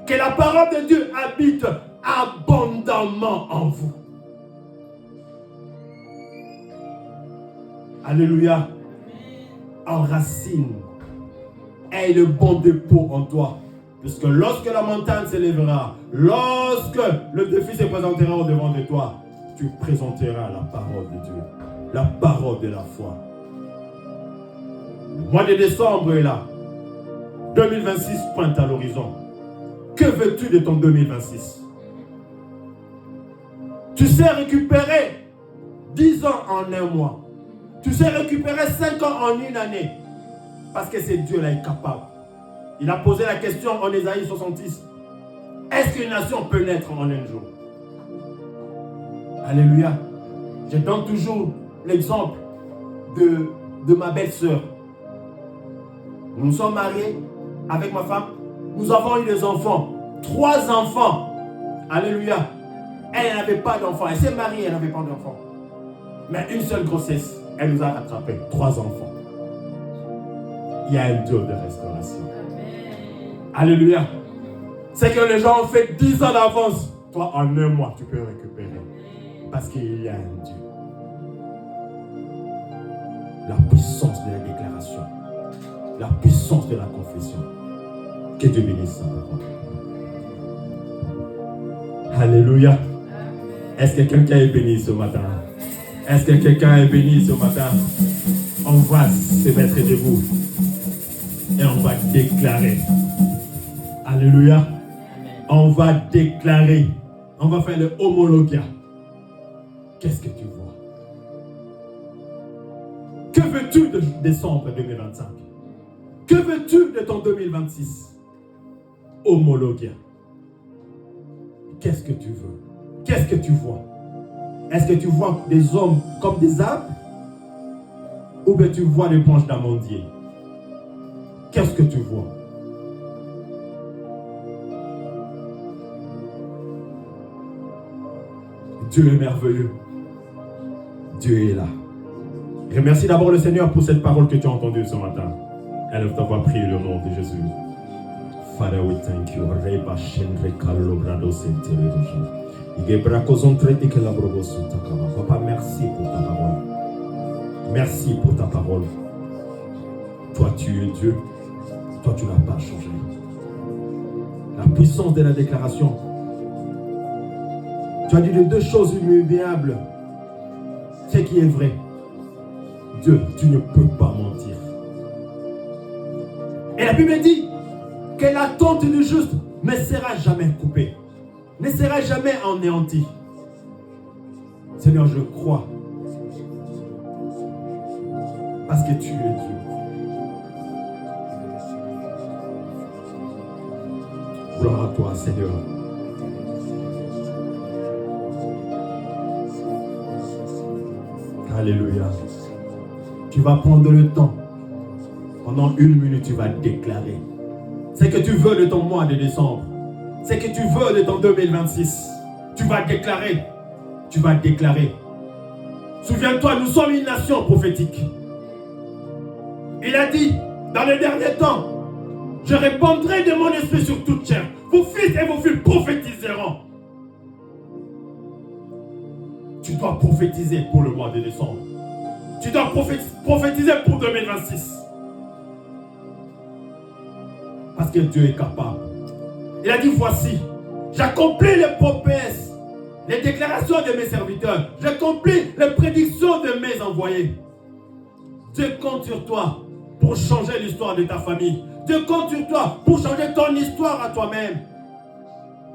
que la parole de Dieu habite abondamment en vous. Alléluia. Enracine. Aie le bon dépôt en toi. Puisque lorsque la montagne s'élèvera, lorsque le défi se présentera au-devant de toi, tu présenteras la parole de Dieu. La parole de la foi. Le mois de décembre est là. 2026 pointe à l'horizon. Que veux-tu de ton 2026? Tu sais récupérer 10 ans en un mois. Tu sais récupérer 5 ans en une année. Parce que c'est Dieu là, il est capable. Il a posé la question en Ésaïe 66. Est-ce qu'une nation peut naître en un jour? Alléluia. Je donne toujours l'exemple de ma belle-sœur. Nous nous sommes mariés avec ma femme. Nous avons eu des enfants. 3 enfants. Alléluia. Elle n'avait pas d'enfants. Elle s'est mariée, elle n'avait pas d'enfants. Mais une seule grossesse, elle nous a rattrapé 3 enfants. Il y a un Dieu de restauration. Amen. Alléluia. C'est que les gens ont fait 10 ans d'avance. Toi, en un mois, tu peux récupérer. Parce qu'il y a un Dieu. La puissance de la déclaration. La puissance de la confession. Que Dieu bénisse sa parole. Alléluia. Amen. Est-ce que quelqu'un est béni ce matin? Est-ce que quelqu'un est béni ce matin? On va se mettre debout. Et on va déclarer. Alléluia. On va déclarer. On va faire le homologia. Qu'est-ce que tu vois? Que veux-tu de décembre 2025? Que veux-tu de ton 2026? Homologia. Qu'est-ce que tu veux? Qu'est-ce que tu vois? Est-ce que tu vois des hommes comme des arbres? Ou bien tu vois des branches d'amandier? Qu'est-ce que tu vois? Dieu est merveilleux. Dieu est là. Et remercie d'abord le Seigneur pour cette parole que tu as entendue ce matin. Elle va prier le nom de Jésus. Father, we thank you. Papa, merci pour ta parole. Merci pour ta parole. Toi, tu es Dieu. Toi, tu n'as pas changé. La puissance de la déclaration. Tu as dit de deux choses immuables. Ce qui est vrai. Dieu, tu ne peux pas mentir. Et la Bible dit que l'attente du juste ne sera jamais coupée, ne sera jamais anéantie. Seigneur, je crois. Parce que tu es Dieu. Gloire à toi, Seigneur. Alléluia. Tu vas prendre le temps. Pendant 1 minute, tu vas déclarer. Ce que tu veux de ton mois de décembre. Ce que tu veux de ton 2026. Tu vas déclarer. Tu vas déclarer. Souviens-toi, nous sommes une nation prophétique. Il a dit, dans les derniers temps, je répandrai de mon esprit sur toute chair. Vos fils et vos filles prophétiseront. Tu dois prophétiser pour le mois de décembre. Tu dois prophétiser pour 2026. Parce que Dieu est capable. Il a dit, voici, j'accomplis les promesses, les déclarations de mes serviteurs. J'accomplis les prédictions de mes envoyés. Dieu compte sur toi pour changer l'histoire de ta famille. Dieu compte sur toi pour changer ton histoire à toi-même.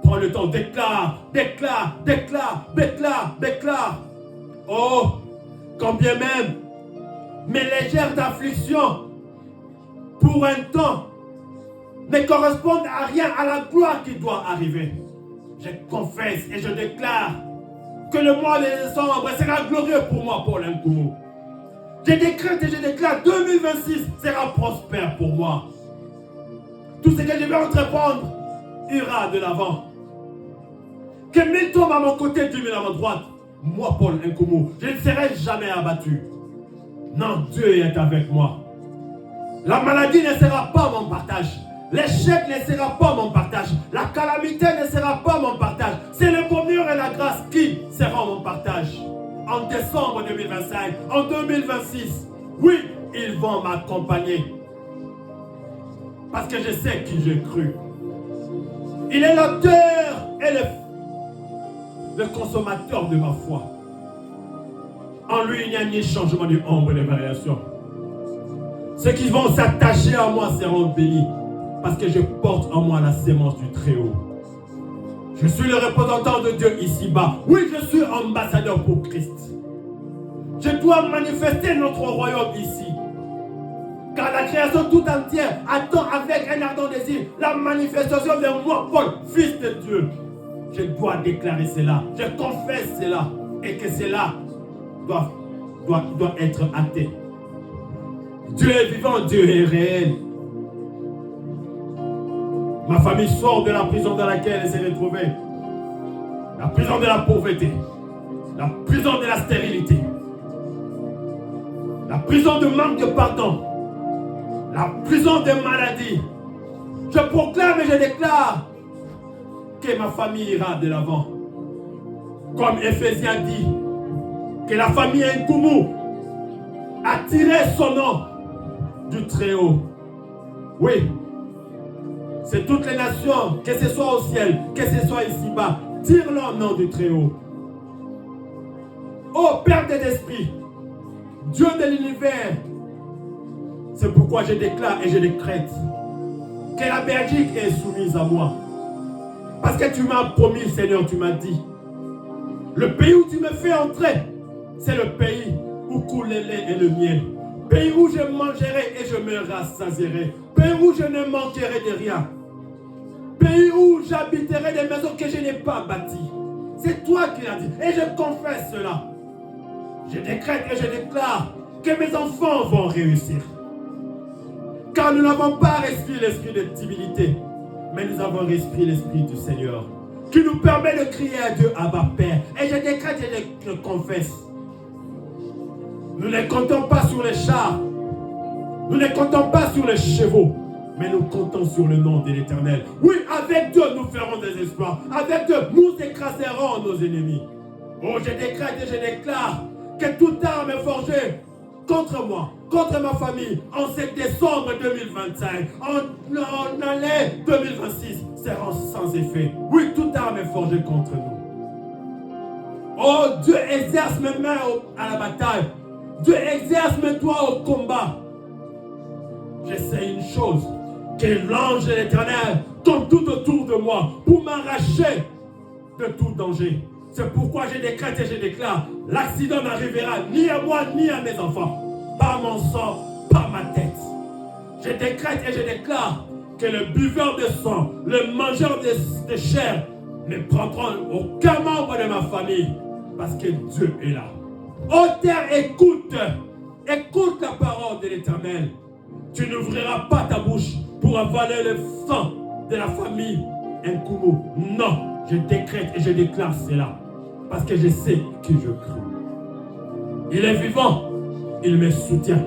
Prends le temps, déclare, déclare, déclare, déclare, déclare. Oh, combien même mes légères afflictions pour un temps ne correspondent à rien à la gloire qui doit arriver. Je confesse et je déclare que le mois de décembre sera glorieux pour moi, Paul Nkoumou. Je décrète et je déclare 2026 sera prospère pour moi. Tout ce que je vais entreprendre ira de l'avant. Que 1000 tombent à mon côté, 10 000 à ma droite. Moi, Paul Nkoumou, je ne serai jamais abattu. Non, Dieu est avec moi. La maladie ne sera pas mon partage. L'échec ne sera pas mon partage. La calamité ne sera pas mon partage. C'est le bonheur et la grâce qui seront mon partage. En décembre 2025, en 2026, oui, ils vont m'accompagner. Parce que je sais qui j'ai cru. Il est l'auteur et le consommateur de ma foi. En lui, il n'y a ni changement ni ombre de variation. Ceux qui vont s'attacher à moi seront bénis. Parce que je porte en moi la sémence du Très-Haut. Je suis le représentant de Dieu ici-bas. Oui, je suis ambassadeur pour Christ. Je dois manifester notre royaume ici. Car la création tout entière attend avec un ardent désir la manifestation de moi, Paul, fils de Dieu. Je dois déclarer cela. Je confesse cela. Et que cela doit être acté. Dieu est vivant, Dieu est réel. Ma famille sort de la prison dans laquelle elle s'est retrouvée. La prison de la pauvreté. La prison de la stérilité. La prison de manque de pardon. La prison de maladie. Je proclame et je déclare que ma famille ira de l'avant. Comme Éphésiens dit, que la famille Nkoumou a tiré son nom du Très-Haut. Oui. C'est toutes les nations, que ce soit au ciel, que ce soit ici-bas, tire leur nom du Très-Haut. Ô Père des esprits, Dieu de l'univers, c'est pourquoi je déclare et je décrète que la Belgique est soumise à moi. Parce que tu m'as promis, Seigneur, tu m'as dit. Le pays où tu me fais entrer, c'est le pays où coule le lait et le miel. Pays où je mangerai et je me rassasierai. Pays où je ne manquerai de rien. Pays où j'habiterai des maisons que je n'ai pas bâties. C'est toi qui l'as dit. Et je confesse cela. Je décrète et je déclare que mes enfants vont réussir. Car nous n'avons pas respiré l'esprit de timidité, mais nous avons respiré l'esprit du Seigneur, qui nous permet de crier à Dieu, Abba Père. Et je décrète et je confesse. Nous ne comptons pas sur les chars. Nous ne comptons pas sur les chevaux. Mais nous comptons sur le nom de l'Éternel. Oui, avec Dieu, nous ferons des exploits. Avec Dieu, nous écraserons nos ennemis. Oh, je décrète et je déclare que toute arme forgée contre moi, contre ma famille, en ce décembre 2025, en année 2026, sera sans effet. Oui, toute arme est forgée contre nous. Oh, Dieu exerce mes mains à la bataille. Dieu exerce mes doigts au combat. Je sais une chose, que l'ange de l'Éternel tombe tout autour de moi pour m'arracher de tout danger. C'est pourquoi je décrète et je déclare, l'accident n'arrivera ni à moi ni à mes enfants. Pas mon sang, pas ma tête. Je décrète et je déclare que le buveur de sang, le mangeur de chair ne prendront aucun membre de ma famille parce que Dieu est là. Ô terre, écoute la parole de l'Éternel. Tu n'ouvriras pas ta bouche pour avaler le sang de la famille Nkumu. Non, je décrète et je déclare cela parce que je sais qui je crois. Il est vivant, il me soutient.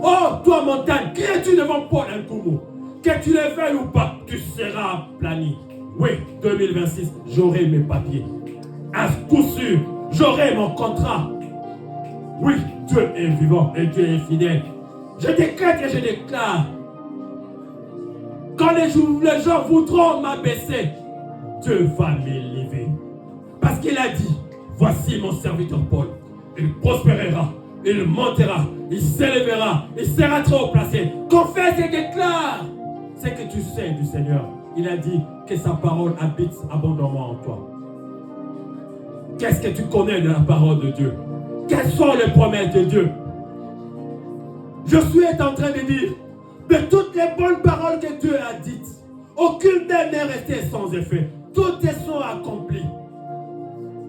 Oh, toi montagne, qui es-tu devant Paul Nkumu? Que tu le veuilles ou pas, tu seras aplani. Oui, 2026, j'aurai mes papiers. À coup sûr, j'aurai mon contrat. Oui, Dieu est vivant et Dieu est fidèle. Je décrète et je déclare. Quand les gens voudront m'abaisser, Dieu va m'élever. Parce qu'il a dit, voici mon serviteur Paul. Il prospérera, il montera, il s'élèvera, il sera trop haut placé. Confesse et déclare ce que tu sais du Seigneur. Il a dit que sa parole habite abondamment en toi. Qu'est-ce que tu connais de la parole de Dieu? Quelles sont les promesses de Dieu? Je suis en train de dire, de toutes les bonnes paroles que Dieu a dites, aucune d'elles n'est restée sans effet. Toutes elles sont accomplies.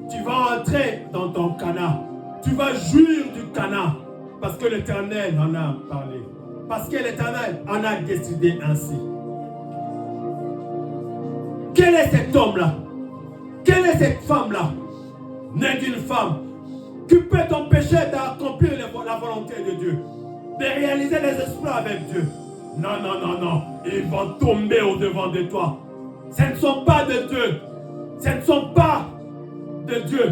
Tu vas entrer dans ton Canaan. Tu vas jouir du Canaan. Parce que l'Éternel en a parlé. Parce que l'Éternel en a décidé ainsi. Quel est cet homme-là? Quelle est cette femme-là? Née d'une femme qui peut t'empêcher d'accomplir la volonté de Dieu, de réaliser les exploits avec Dieu. Non, non, non, non. Ils vont tomber au-devant de toi. Ce ne sont pas de Dieu. Ce ne sont pas de Dieu.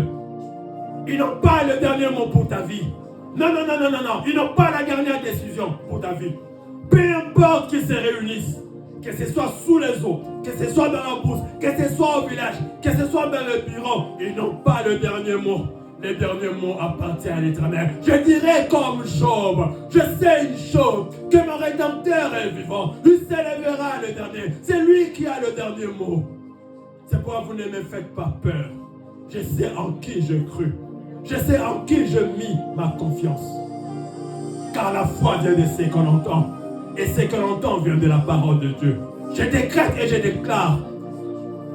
Ils n'ont pas le dernier mot pour ta vie. Non, non, non, non, non, non. Ils n'ont pas la dernière décision pour ta vie. Peu importe qu'ils se réunissent, que ce soit sous les eaux, que ce soit dans la brousse, que ce soit au village, que ce soit dans le bureau, ils n'ont pas le dernier mot. Le dernier mot appartient à l'Éternel. Je dirais comme Job, je sais une chose, que mon Rédempteur est vivant. Il s'élèvera le dernier. C'est lui qui a le dernier mot. C'est pourquoi vous ne me faites pas peur. Je sais en qui je crus. Je sais en qui je mis ma confiance. Car la foi vient de ce qu'on entend. Et ce que l'on entend vient de la parole de Dieu. Je décrète et je déclare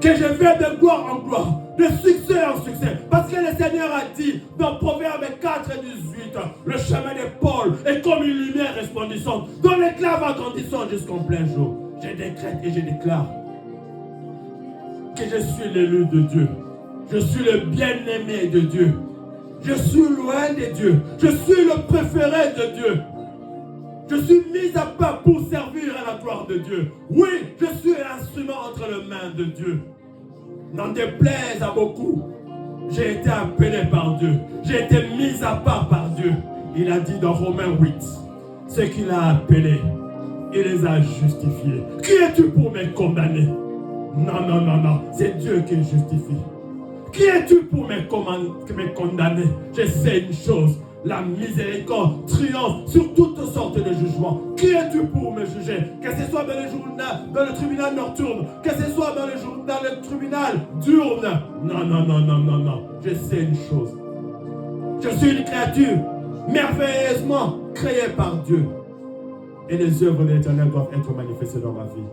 que je vais de gloire en gloire, de succès en succès. Parce que le Seigneur a dit dans Proverbe 4 et 18, le chemin de Paul est comme une lumière resplendissante, dont l'éclat va grandissant jusqu'en plein jour. Je décrète et je déclare que je suis l'élu de Dieu. Je suis le bien-aimé de Dieu. Je suis loin de Dieu. Je suis le préféré de Dieu. Je suis mis à part pour servir à la gloire de Dieu. Oui, je suis un instrument entre les mains de Dieu. N'en déplaise à beaucoup, j'ai été appelé par Dieu. J'ai été mis à part par Dieu. Il a dit dans Romains 8, ceux qu'il a appelés, il les a justifiés. Qui es-tu pour me condamner? Non, non, non, non, c'est Dieu qui justifie. Qui es-tu pour me condamner? Je sais une chose, la miséricorde triomphe sur toutes sortes de jugements. Qui es-tu pour me juger? Que ce soit dans le tribunal nocturne, que ce soit dans le tribunal diurne. Non, non, non, non, non, non. Je sais une chose. Je suis une créature merveilleusement créée par Dieu. Et les œuvres de l'Éternel doivent être manifestées dans ma vie.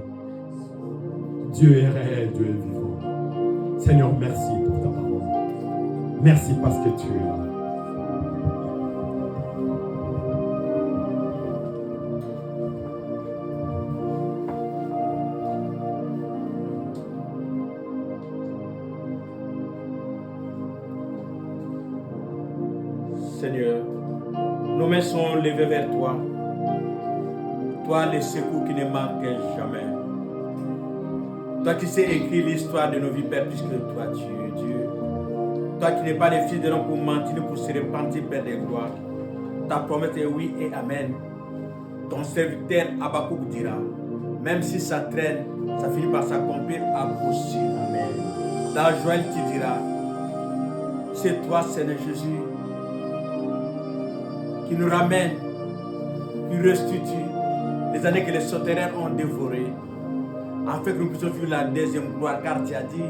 Dieu est réel, Dieu est vivant. Seigneur, merci pour ta parole. Merci parce que tu es là. Seigneur, nos mains sont levées vers toi. Toi, le secours qui ne manque jamais. Toi qui sais écrire l'histoire de nos vies, Père, puisque toi, tu es Dieu. Toi qui n'es pas le fils de l'homme pour mentir, pour se repentir, Père des gloires. Ta promesse est oui et amen. Ton serviteur Habakkuk dira, même si ça traîne, ça finit par s'accomplir à coup sûr. Amen. Dans Joël, tu diras, c'est toi, Seigneur Jésus, qui nous ramène, qui restitue les années que les sauterelles ont dévorées, afin que nous puissions vivre la deuxième gloire, car tu as dit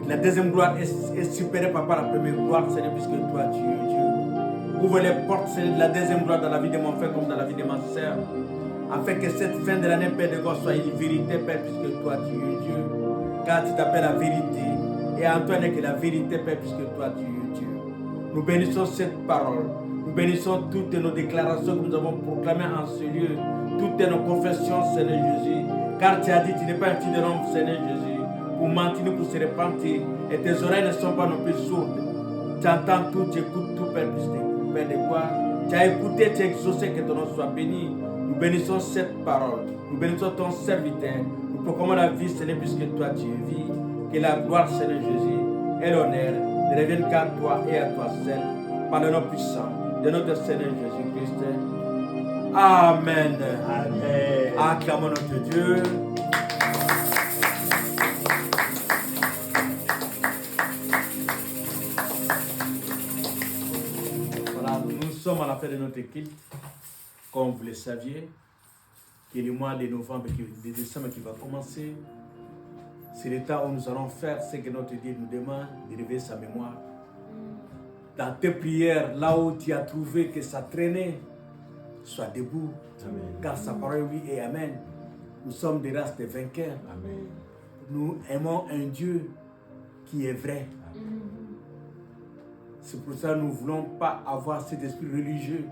que la deuxième gloire est supérieure par rapport à la première gloire, Seigneur, puisque toi tu es Dieu. Ouvre les portes, Seigneur, de la deuxième gloire dans la vie de mon frère comme dans la vie de ma soeur, afin que cette fin de l'année, Père de gloire, soit une vérité, Père, puisque toi tu es Dieu, car tu t'appelles la vérité, et en toi n'est que la vérité, Père, puisque toi tu es Dieu. Nous bénissons cette parole. Nous bénissons toutes nos déclarations que nous avons proclamées en ce lieu. Toutes nos confessions, Seigneur Jésus. Car tu as dit, tu n'es pas un fils de l'homme, Seigneur Jésus. Pour mentir, pour se repentir. Et tes oreilles ne sont pas non plus sourdes. Tu entends tout, tu écoutes tout, Père de gloire. Tu as écouté, tu as exaucé, que ton nom soit béni. Nous bénissons cette parole. Nous bénissons ton serviteur. Nous proclamons la vie, Seigneur, puisque toi tu es vie. Que la gloire, Seigneur Jésus, et l'honneur ne reviennent qu'à toi et à toi seul, par le nom puissant de notre Seigneur Jésus-Christ. Amen. Amen. Acclamons notre Dieu. Voilà, nous sommes à la fin de notre culte, comme vous le saviez, qui est le mois de novembre, de décembre qui va commencer. C'est le temps où nous allons faire ce que notre Dieu nous demande, de réveiller sa mémoire. Dans tes prières, là où tu as trouvé que ça traînait, sois debout. Amen. Car sa parole, oui et amen. Nous sommes des races de vainqueurs. Amen. Nous aimons un Dieu qui est vrai. Amen. C'est pour ça que nous ne voulons pas avoir cet esprit religieux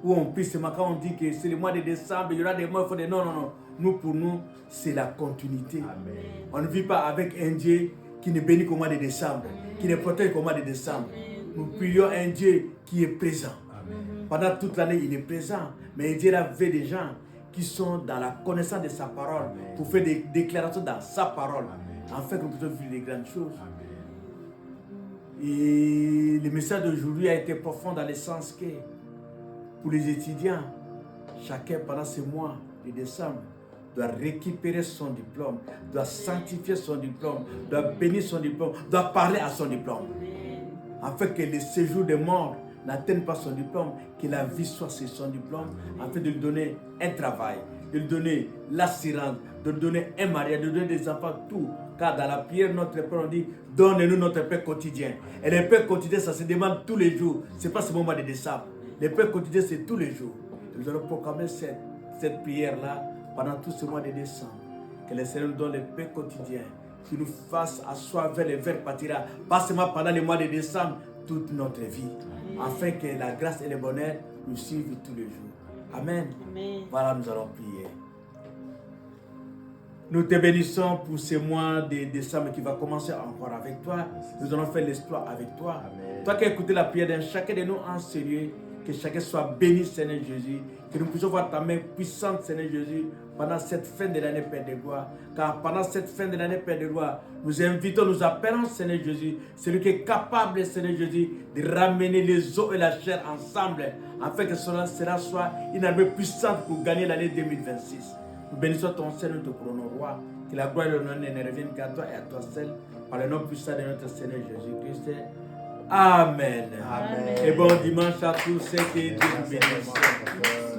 où on puisse, quand on dit que c'est le mois de décembre, il y aura des mois, il faut dire non, non, non. Nous, pour nous, c'est la continuité. Amen. On ne vit pas avec un Dieu qui ne bénit qu'au mois de décembre, qui ne protège qu'au mois de décembre. Nous prions un Dieu qui est présent. Amen. Pendant toute l'année, il est présent. Mais Dieu avait des gens qui sont dans la connaissance de sa parole. Amen. Pour faire des déclarations dans sa parole. Amen. Afin que nous puissions vivre des grandes choses. Amen. Et le message d'aujourd'hui a été profond dans le sens que pour les étudiants, chacun pendant ce mois de décembre doit récupérer son diplôme, doit sanctifier son diplôme, doit bénir son diplôme, doit parler à son diplôme. Afin que le séjour des morts n'atteigne pas son diplôme, que la vie soit sur son diplôme, afin de lui donner un travail, de lui donner l'assurance, de lui donner un mariage, de lui donner des enfants, tout. Car dans la prière, notre Père, on dit, donne-nous notre pain quotidien. Et le pain quotidien, ça se demande tous les jours. Ce n'est pas seulement au mois de décembre. Le pain quotidien, c'est tous les jours. Nous allons proclamer cette prière-là pendant tout ce mois de décembre. Que le Seigneur nous donne le pain quotidien, qui nous fasse asseoir vers le verre pâtira, pas seulement pendant le mois de décembre, toute notre vie, afin que la grâce et le bonheur nous suivent tous les jours. Amen. Amen. Voilà, nous allons prier. Nous te bénissons pour ce mois de décembre qui va commencer encore avec toi. Nous allons faire l'exploit avec toi. Amen. Toi qui as écouté la prière d'un chacun de nous en sérieux, que chacun soit béni, Seigneur Jésus. Que nous puissions voir ta main puissante, Seigneur Jésus, pendant cette fin de l'année, Père de gloire. Car pendant cette fin de l'année, Père de gloire, nous invitons, nous appelons, Seigneur Jésus, celui qui est capable, Seigneur Jésus, de ramener les os et la chair ensemble, afin que cela soit une armée puissante pour gagner l'année 2026. Nous bénissons ton Seigneur, notre couronne roi. Que la gloire et l'honneur ne reviennent qu'à toi et à toi seul, par le nom puissant de notre Seigneur Jésus-Christ. Amen. Amen. Et bon dimanche à tous et que Dieu vous bénisse.